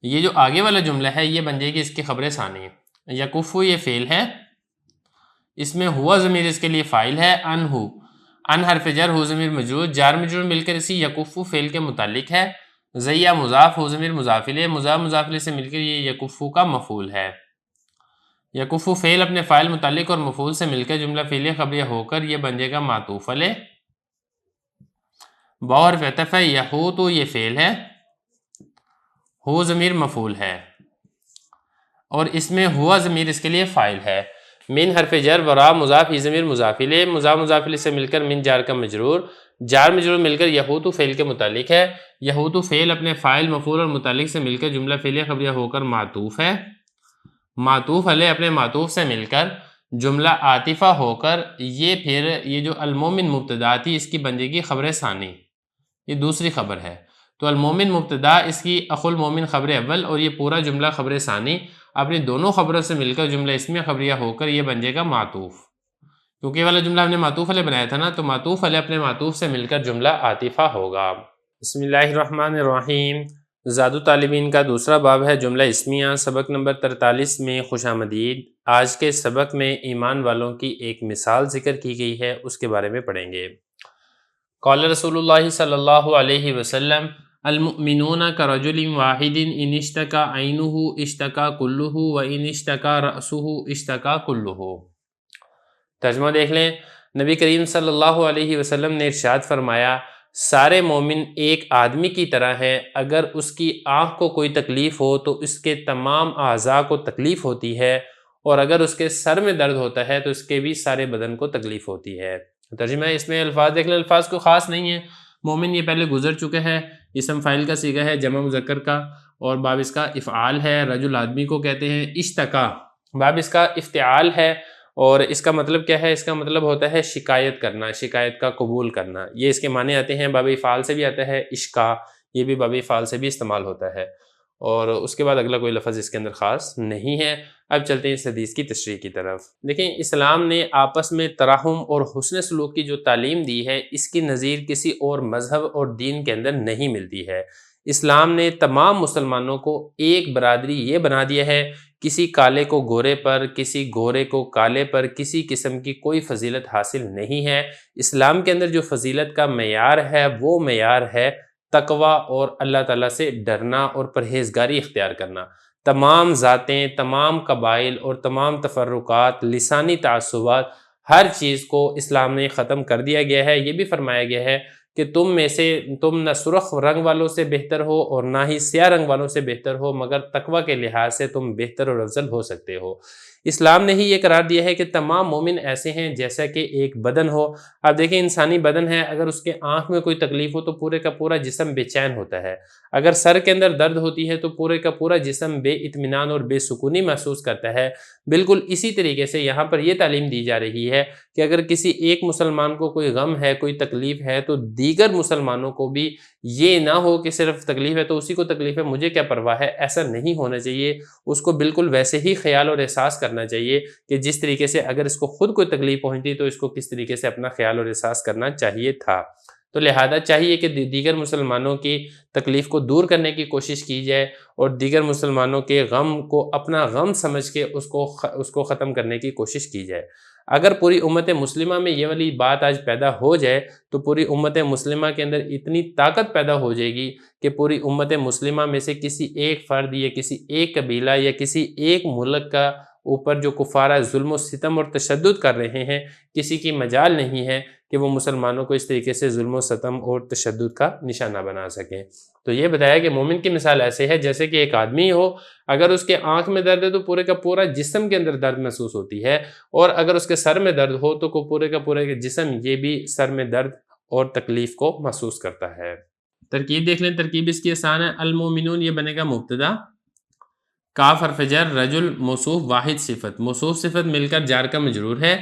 یہ جو آگے والا جملہ ہے یہ بن جائے گی اس کی خبر ثانی۔ یکفو یہ فعل ہے، اس میں ہوا ضمیر اس کے لیے فاعل ہے، انہو ان حرف جر، ہو ضمیر مجرور، جار مجرور مل کر اسی یکفو فعل کے متعلق ہے۔ زیہ مضاف، ہو ضمیر مضاف الیہ، مضاف مضاف الیہ سے مل کر یہ یکفو کا مفعول ہے۔ یکفو فعل اپنے فاعل متعلق اور مفعول سے مل کر جملہ فعلیہ خبریہ ہو کر یہ بن جائے گا معطوف علیہ۔ با حرف عطف ہے، یحوت یہ فعل ہے، ہو ضمیر مفعول ہے، اور اس میں ہوا ضمیر اس کے لیے فاعل ہے۔ من حرف جر، ورا مضاف، ہی ضمیر مضاف الیہ، مضاف مضاف الیہ سے مل کر من جار کا مجرور، جار مجرور مل کر یحوت فعل کے متعلق ہے۔ یحوت فعل اپنے فاعل مفعول اور متعلق سے مل کر جملہ فعلیہ خبریہ ہو کر معطوف ہے۔ معطوف علیہ اپنے معطوف سے مل کر جملہ عاطفہ ہو کر یہ پھر یہ جو المومن مبتدا تھی اس کی بن جائے گی خبر ثانی، یہ دوسری خبر ہے۔ تو المومن مبتدا، اس کی اخو المومن خبر اول، اور یہ پورا جملہ خبر ثانی اپنی دونوں خبروں سے مل کر جملہ اسمیہ خبریہ ہو کر یہ بن جائے گا معطوف۔ کیونکہ یہ والا جملہ ہم نے معطوف علیہ بنایا تھا نا، تو معطوف علیہ اپنے معطوف سے مل کر جملہ عاطفہ ہوگا۔ بسم اللہ الرحمن الرحیم۔ زاد الطالبین کا دوسرا باب ہے جملہ اسمیہ، سبق نمبر 43 میں خوش آمدید۔ آج کے سبق میں ایمان والوں کی ایک مثال ذکر کی گئی ہے، اس کے بارے میں پڑھیں گے۔ قال رسول اللہ صلی اللہ علیہ وسلم المؤمنون کرجل واحد ان اشتکا عینہ اشتکا کلہ و ان اشتکا رأسہ اشتکا کلہ۔ ترجمہ دیکھ لیں۔ نبی کریم صلی اللہ علیہ وسلم نے ارشاد فرمایا، سارے مومن ایک آدمی کی طرح ہیں، اگر اس کی آنکھ کو کوئی تکلیف ہو تو اس کے تمام اعضاء کو تکلیف ہوتی ہے، اور اگر اس کے سر میں درد ہوتا ہے تو اس کے بھی سارے بدن کو تکلیف ہوتی ہے۔ ترجمہ اس میں الفاظ دیکھ لیں، الفاظ کو خاص نہیں ہیں۔ مومن یہ پہلے گزر چکے ہیں، اسم فاعل کا صیغہ ہے جمع مذکر کا، اور باب اس کا افعال ہے، رجل آدمی کو کہتے ہیں۔ اشتکا باب اس کا افتعال ہے، اور اس کا مطلب کیا ہے؟ اس کا مطلب ہوتا ہے شکایت کرنا، شکایت کا قبول کرنا۔ یہ اس کے معنی آتے ہیں، باب افعال سے بھی آتا ہے اشکا، یہ بھی باب افعال سے بھی استعمال ہوتا ہے۔ اور اس کے بعد اگلا کوئی لفظ اس کے اندر خاص نہیں ہے۔ اب چلتے ہیں اس حدیث کی تشریح کی طرف۔ دیکھیں، اسلام نے آپس میں تراحم اور حسن سلوک کی جو تعلیم دی ہے، اس کی نظیر کسی اور مذہب اور دین کے اندر نہیں ملتی ہے۔ اسلام نے تمام مسلمانوں کو ایک برادری یہ بنا دیا ہے، کسی کالے کو گورے پر، کسی گورے کو کالے پر کسی قسم کی کوئی فضیلت حاصل نہیں ہے۔ اسلام کے اندر جو فضیلت کا معیار ہے وہ معیار ہے تقوی اور اللہ تعالیٰ سے ڈرنا اور پرہیزگاری اختیار کرنا۔ تمام ذاتیں، تمام قبائل اور تمام تفرقات، لسانی تعصبات، ہر چیز کو اسلام نے ختم کر دیا گیا ہے۔ یہ بھی فرمایا گیا ہے کہ تم نہ سرخ رنگ والوں سے بہتر ہو اور نہ ہی سیاہ رنگ والوں سے بہتر ہو، مگر تقوی کے لحاظ سے تم بہتر اور افضل ہو سکتے ہو۔ اسلام نے ہی یہ قرار دیا ہے کہ تمام مومن ایسے ہیں جیسا کہ ایک بدن ہو۔ اب دیکھیں، انسانی بدن ہے، اگر اس کے آنکھ میں کوئی تکلیف ہو تو پورے کا پورا جسم بے چین ہوتا ہے۔ اگر سر کے اندر درد ہوتی ہے تو پورے کا پورا جسم بے اطمینان اور بے سکونی محسوس کرتا ہے۔ بالکل اسی طریقے سے یہاں پر یہ تعلیم دی جا رہی ہے کہ اگر کسی ایک مسلمان کو کوئی غم ہے، کوئی تکلیف ہے، تو دیگر مسلمانوں کو بھی یہ نہ ہو کہ صرف تکلیف ہے تو اسی کو تکلیف ہے، مجھے کیا پرواہ ہے۔ ایسا نہیں ہونا چاہیے۔ اس کو بالکل ویسے ہی خیال اور احساس کرنا چاہیے کہ جس طریقے سے اگر اس کو خود کوئی تکلیف پہنچتی تو اس کو کس طریقے سے اپنا خیال اور احساس کرنا چاہیے تھا۔ تو لہذا چاہیے کہ دیگر مسلمانوں کی تکلیف کو دور کرنے کی کوشش کی جائے اور دیگر مسلمانوں کے غم کو اپنا غم سمجھ کے اس کو ختم کرنے کی کوشش کی جائے۔ اگر پوری امت مسلمہ میں یہ والی بات آج پیدا ہو جائے تو پوری امت مسلمہ کے اندر اتنی طاقت پیدا ہو جائے گی کہ پوری امت مسلمہ میں سے کسی ایک فرد یا کسی ایک قبیلہ یا کسی ایک ملک کا اوپر جو کفارہ ظلم و ستم اور تشدد کر رہے ہیں، کسی کی مجال نہیں ہے کہ وہ مسلمانوں کو اس طریقے سے ظلم و ستم اور تشدد کا نشانہ بنا سکیں۔ تو یہ بتایا کہ مومن کی مثال ایسے ہے جیسے کہ ایک آدمی ہو، اگر اس کے آنکھ میں درد ہے تو پورے کا پورا جسم کے اندر درد محسوس ہوتی ہے، اور اگر اس کے سر میں درد ہو تو پورے کا پورا جسم یہ بھی سر میں درد اور تکلیف کو محسوس کرتا ہے۔ ترکیب دیکھ لیں، ترکیب اس کی آسان ہے۔ المومنون یہ بنے گا مبتدا، کاف حرف جر، رجل موصوف، واحد صفت، موصوف صفت مل کر جار کا مجرور ہے،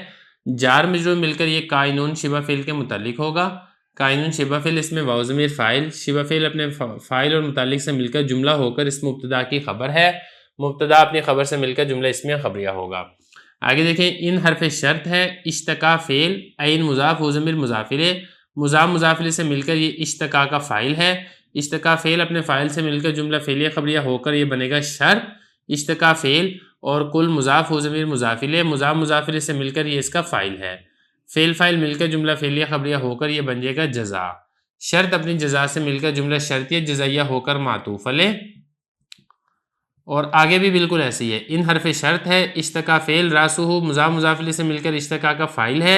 جار مجرور مل کر یہ کائنون شبہ فعل کے متعلق ہوگا۔ کائنون شبہ فعل اس میں واو ضمیر فاعل، شبہ فعل اپنے فاعل اور متعلق سے مل کر جملہ ہو کر اس مبتدا کی خبر ہے، مبتدا اپنی خبر سے مل کر جملہ اسمیہ خبریہ ہوگا۔ آگے دیکھیں، ان حرف شرط ہے، اشتقا فعل، عین مضاف، واو ضمیر مضاف الیہ، مضاف مضاف الیہ سے مل کر یہ اشتقا کا فاعل ہے، اشتقا فعل اپنے فاعل سے مل کر جملہ فعلیہ خبریہ ہو کر یہ بنے گا شرط، اشتقا فعل، اور کل مضاف و ضمیر مضاف الیہ، مضاف مضاف الیہ سے مل کر یہ اس کا فاعل ہے، فعل فاعل مل کر جملہ فعلیہ خبریہ ہو کر یہ بن جائے گا جزا، شرط اپنی جزا سے مل کر جملہ شرطیہ جزائیہ ہو کر معطوف علیہ، اور آگے بھی بالکل ایسی ہے۔ ان حرف شرط ہے، اشتقا فعل راسہ، مضاف مضاف الیہ سے مل کر اشتقا کا فاعل ہے،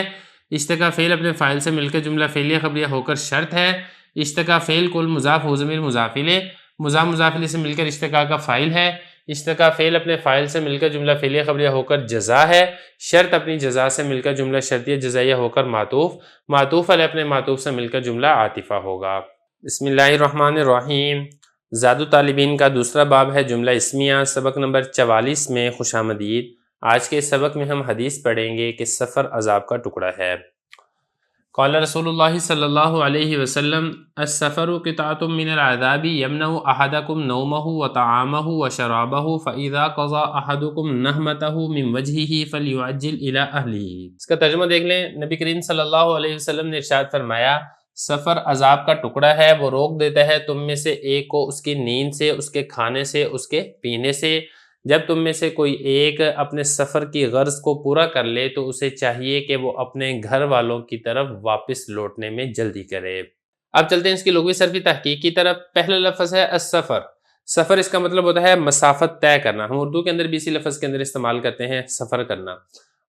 اشتقا فعل اپنے فاعل سے مل کر جملہ فعلیہ خبریہ ہو کر شرط ہے، اشتقا فعل کل مضاف و ضمیر مضاف الیہ، مضاف مضاف الیہ سے مل کر اشتقا کا فاعل ہے، اشتقا فعل اپنے فاعل سے مل کر جملہ فعلیہ خبریہ ہو کر جزا ہے، شرط اپنی جزا سے مل کر جملہ شرطیہ جزائیہ ہو کر معطوف، معطوف علیہ اپنے معطوف سے مل کر جملہ عاطفہ ہوگا۔ بسم اللہ الرحمن الرحیم۔ زاد طالبین کا دوسرا باب ہے جملہ اسمیہ، سبق نمبر 44 میں خوش آمدید۔ آج کے سبق میں ہم حدیث پڑھیں گے کہ سفر عذاب کا ٹکڑا ہے۔ قال رسول اللہ صلی اللہ علیہ وسلم السفر قطعۃ من العذاب یمنع احدکم نومہ وطعامہ وشرابہ فاذا قضى احدکم نہمتہ من وجہہ فلیعجل الی اہلہ۔ اس کا ترجمہ دیکھ لیں، نبی کریم صلی اللہ علیہ وسلم نے ارشاد فرمایا، سفر عذاب کا ٹکڑا ہے، وہ روک دیتا ہے تم میں سے ایک کو اس کی نیند سے، اس کے کھانے سے، اس کے پینے سے۔ جب تم میں سے کوئی ایک اپنے سفر کی غرض کو پورا کر لے تو اسے چاہیے کہ وہ اپنے گھر والوں کی طرف واپس لوٹنے میں جلدی کرے۔ اب چلتے ہیں اس کی لغوی صرفی تحقیق کی طرف۔ پہلا لفظ ہے السفر۔ سفر اس کا مطلب ہوتا ہے مسافت طے کرنا، ہم اردو کے اندر بھی اسی لفظ کے اندر استعمال کرتے ہیں سفر کرنا،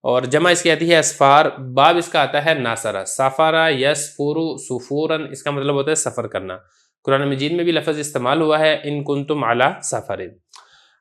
اور جمع اس کی آتی ہے اسفار، باب اس کا آتا ہے ناصرہ، سافارہ یسفور سفورن، اس کا مطلب ہوتا ہے سفر کرنا۔ قرآن مجید میں بھی لفظ استعمال ہوا ہے ان کنتم علی سفر۔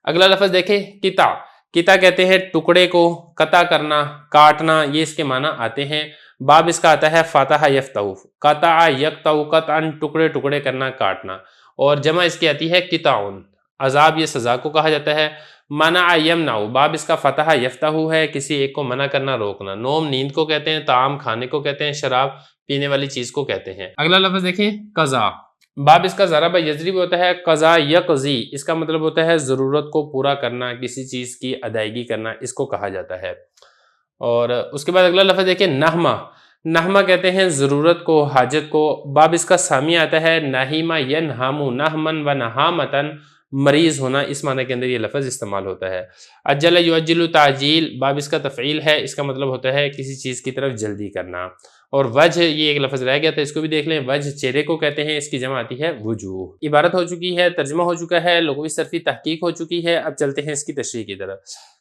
اگلا لفظ دیکھیں، قطع۔ قطع کہتے ہیں ٹکڑے کو، قطع کرنا، کاٹنا، یہ اس کے معنی آتے ہیں۔ باب اس کا آتا ہے فاتح یفتح، قطع یقطع قطعا، ٹکڑے ٹکڑے کرنا، کاٹنا، اور جمع اس کی آتی ہے قطعون۔ عذاب یہ سزا کو کہا جاتا ہے۔ منع یمنع، باب اس کا فتح یفتح ہے، کسی ایک کو منع کرنا، روکنا۔ نوم نیند کو کہتے ہیں، طعام کھانے کو کہتے ہیں، شراب پینے والی چیز کو کہتے ہیں۔ اگلا لفظ دیکھیں، قضا۔ باب اس کا ضرب یضرب ہوتا ہے، قضا یقضی اس کا مطلب ہوتا ہے ضرورت کو پورا کرنا، کسی چیز کی ادائیگی کرنا، اس کو کہا جاتا ہے۔ اور اس کے بعد اگلا لفظ دیکھیں نحمہ، نحمہ کہتے ہیں ضرورت کو، حاجت کو۔ باب اس کا سامی آتا ہے، نحیمہ ینحمو نحمن و نحامتن، مریض ہونا، اس معنی کے اندر یہ لفظ استعمال ہوتا ہے۔ اجل یعجل تعجیل، باب اس کا تفعیل ہے، اس کا مطلب ہوتا ہے کسی چیز کی طرف جلدی کرنا۔ اور وجہ، یہ ایک لفظ رہ گیا تھا، اس کو بھی دیکھ لیں، وجہ چہرے کو کہتے ہیں، اس کی جمع آتی ہے وجوہ۔ عبارت ہو چکی ہے، ترجمہ ہو چکا ہے، لغوی صرفی تحقیق ہو چکی ہے، اب چلتے ہیں اس کی تشریح کی طرف۔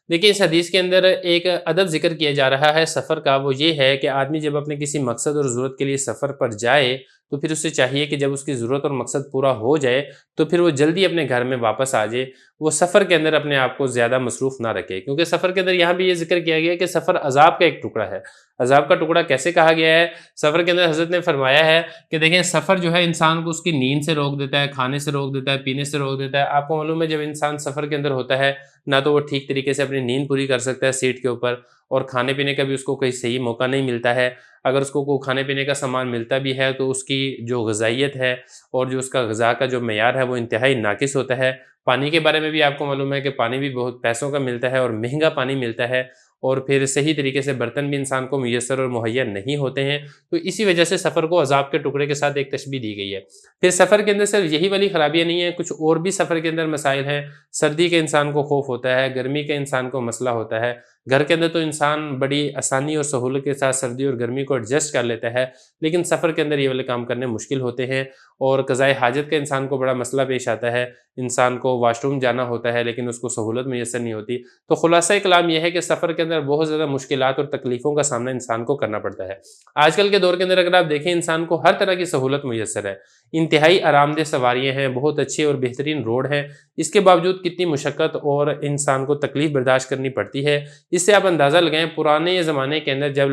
دیکھیں اس حدیث کے اندر ایک ادب ذکر کیا جا رہا ہے سفر کا، وہ یہ ہے کہ آدمی جب اپنے کسی مقصد اور ضرورت کے لیے سفر پر جائے تو پھر اسے چاہیے کہ جب اس کی ضرورت اور مقصد پورا ہو جائے تو پھر وہ جلدی اپنے گھر میں واپس آ جائے، وہ سفر کے اندر اپنے آپ کو زیادہ مصروف نہ رکھے، کیونکہ سفر کے اندر یہاں بھی یہ ذکر کیا گیا کہ سفر عذاب کا ایک ٹکڑا ہے۔ عذاب کا ٹکڑا کیسے کہا گیا ہے؟ سفر کے اندر حضرت نے فرمایا ہے کہ دیکھیں سفر جو ہے انسان کو اس کی نیند سے روک دیتا ہے، کھانے سے روک دیتا ہے، پینے سے روک دیتا ہے۔ آپ کو معلوم ہے جب انسان سفر کے اندر ہوتا ہے نہ تو وہ ٹھیک طریقے سے اپنی نیند پوری کر سکتا ہے سیٹ کے اوپر، اور کھانے پینے کا بھی اس کو کوئی صحیح موقع نہیں ملتا ہے۔ اگر اس کو کوئی کھانے پینے کا سامان ملتا بھی ہے تو اس کی جو غذائیت ہے اور جو اس کا غذا کا جو معیار ہے وہ انتہائی ناقص ہوتا ہے۔ پانی کے بارے میں بھی آپ کو معلوم ہے کہ پانی بھی بہت پیسوں کا ملتا ہے اور مہنگا پانی ملتا ہے، اور پھر صحیح طریقے سے برتن بھی انسان کو میسر اور مہیا نہیں ہوتے ہیں، تو اسی وجہ سے سفر کو عذاب کے ٹکڑے کے ساتھ ایک تشبیہ دی گئی ہے۔ پھر سفر کے اندر صرف یہی والی خرابیاں نہیں ہیں، کچھ اور بھی سفر کے اندر مسائل ہیں۔ سردی کے انسان کو خوف ہوتا ہے، گرمی کا انسان کو مسئلہ ہوتا ہے۔ گھر کے اندر تو انسان بڑی آسانی اور سہولت کے ساتھ سردی اور گرمی کو ایڈجسٹ کر لیتا ہے، لیکن سفر کے اندر یہ والے کام کرنے مشکل ہوتے ہیں۔ اور قضائے حاجت کا انسان کو بڑا مسئلہ پیش آتا ہے، انسان کو واش روم جانا ہوتا ہے لیکن اس کو سہولت میسر نہیں ہوتی۔ تو خلاصہ کلام یہ ہے کہ سفر کے اندر بہت زیادہ مشکلات اور تکلیفوں کا سامنا انسان کو کرنا پڑتا ہے۔ آج کل کے دور کے اندر اگر آپ دیکھیں انسان کو ہر طرح کی سہولت میسر ہے، انتہائی آرام دہ سواریاں ہیں، بہت اچھے اور بہترین روڈ ہیں، اس کے باوجود کتنی مشقت اور انسان کو تکلیف برداشت کرنی پڑتی ہے۔ اس سے آپ اندازہ لگائیں پرانے زمانے کے اندر جب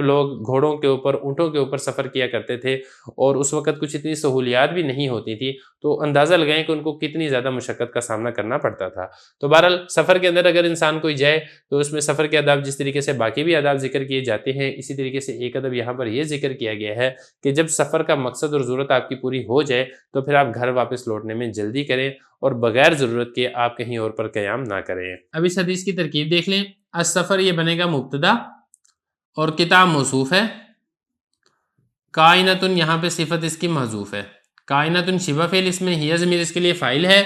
لوگ گھوڑوں کے اوپر، اونٹوں کے اوپر سفر کیا کرتے تھے اور اس وقت کچھ اتنی سہولیات بھی نہیں ہوتی تھی، تو اندازہ لگائیں کہ ان کو کتنی زیادہ مشقت کا سامنا کرنا پڑتا تھا۔ تو بہرحال سفر کے اندر اگر انسان کوئی جائے تو اس میں سفر کے آداب جس طریقے سے باقی بھی آداب ذکر کیے جاتے ہیں، اسی طریقے سے ایک ادب یہاں پر یہ ذکر کیا گیا ہے کہ جب سفر کا مقصد اور ضرورت آپ کی پوری ہو جائے تو پھر آپ گھر واپس لوٹنے میں جلدی کریں اور بغیر ضرورت کے آپ کہیں اور پر قیام نہ کریں۔ اب اس حدیث کی ترکیب دیکھ لیں۔ السفر یہ بنے گا مبتدا اور کتاب موصوف ہے، کائنتن یہاں پہ صفت اس کی محذوف ہے، کائنتن شبہ فعل اس میں، ہی ضمیر اس کے لیے فاعل ہے،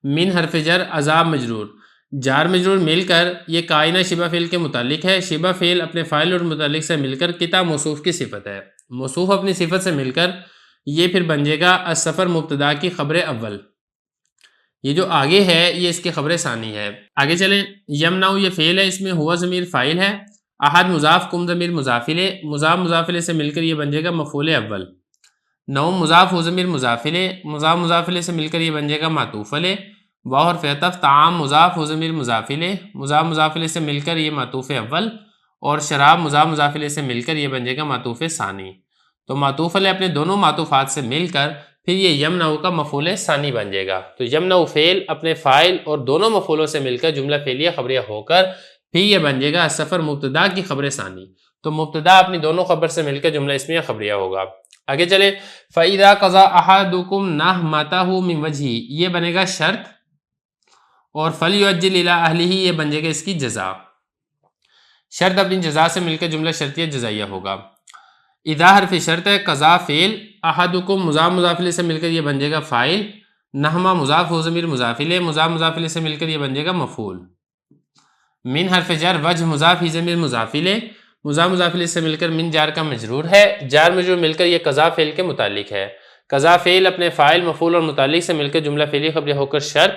من حرف جر عذاب مجرور، جار مجرور مل کر یہ کائنہ شبہ فعل کے متعلق ہے، شبہ فعل اپنے فاعل اور متعلق سے مل کر کتاب موصوف کی صفت ہے، موصوف اپنی صفت سے مل کر یہ پھر بن جائے گا السفر مبتدا کی خبر اول، یہ جو آگے ہے یہ اس کی خبر ثانی ہے۔ آگے چلیں، یمنع یہ فعل ہے، اس میں ہوا ضمیر فاعل ہے، احد مضاف، کم ضمیر مضافلے، مضاف مضافلے سے مل کر یہ بن جائے گا مفعول اول، نوم مضاف ہو ضمیر مضافلے، مضاف مضافلے سے مل کر یہ بن جائے گا معطوف علیہ، واو حرف عطف، طعام مضاف ہو ضمیر مضافلے، مضاف مضافلے سے مل کر یہ معطوف اول، اور شراب مضاف مضافلے سے مل کر یہ بن جائے گا معطوف ثانی۔ تو معطوف علیہ اپنے دونوں معطوفات سے مل کر پھر یہ یمنع کا مفعول ثانی بن جائے گا۔ تو یمنع فعل اپنے فاعل اور دونوں مفعولوں سے مل کر جملہ فعلیہ خبریہ ہو کر پھر یہ بن جائے گا سفر مبتدا کی خبر ثانی۔ تو مبتدا اپنی دونوں خبر سے مل کر جملہ اسمیہ خبریہ ہوگا۔ آگے چلیں، فَإِذَا قَضَى أَحَدُكُمْ نَحْمَتَهُ مِنْ وَجْهِهِ یہ بنے گا شرط، اور فَلْيُعَجِّلْ إِلَىٰ أَهْلِهِ یہ بن جائے گا اس کی جزا۔ شرط اپنی جزا سے مل کر جملہ شرطیہ جزائیہ ہوگا۔ اذا حرف شرط ہے، قضا فعل، احدکم مضاف مضافلے سے مل کر یہ بن جائے گا فاعل، نحما مضاف ہو ضمیر مضافلے، مضاف مضافلے سے مل کر یہ بن جائے گا مفعول، من حرف جر وجہ مضاف ہی ضمیر مضافلے، مضاف مضافلے سے مل کر من جار کا مجرور ہے، جار مجرور مل کر یہ قضا فعل کے متعلق ہے، قضا فعل اپنے فاعل مفعول اور متعلق سے مل کر جملہ فعلی خبریہ ہو کر شرط،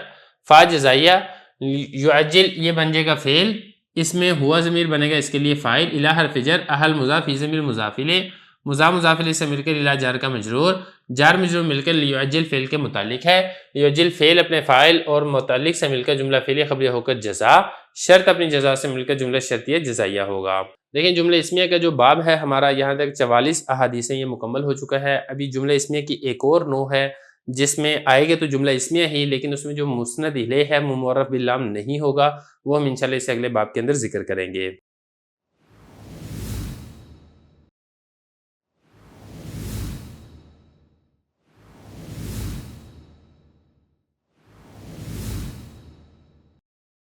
فا جزائیہ، یعجل یہ بن جائے گا فعل، اس میں ہوا ضمیر بنے گا اس کے لیے فاعل، الی حرف جر اہل مضاف ہی ضمیر مضافلے، مضاف مضافلے سے مل کر الی جار کا مجرور، جار مجرور مل کر لیعجل فعل کے متعلق ہے، لیعجل فعل اپنے فاعل اور متعلق سے مل کر جملہ فعلی خبریہ ہو کر جزا، شرط اپنی جزا سے مل کر جملہ شرطیہ جزائیہ ہوگا۔ دیکھیں جملہ اسمیہ کا جو باب ہے ہمارا یہاں تک 44 احادیثیں یہ مکمل ہو چکا ہے۔ ابھی جملہ اسمیہ کی ایک اور نوع ہے جس میں آئے گا تو جملہ اسمیہ ہی، لیکن اس میں جو مسند الیہ ہے معرف باللام نہیں ہوگا، وہ ہم انشاءاللہ اسے اگلے باب کے اندر ذکر کریں گے۔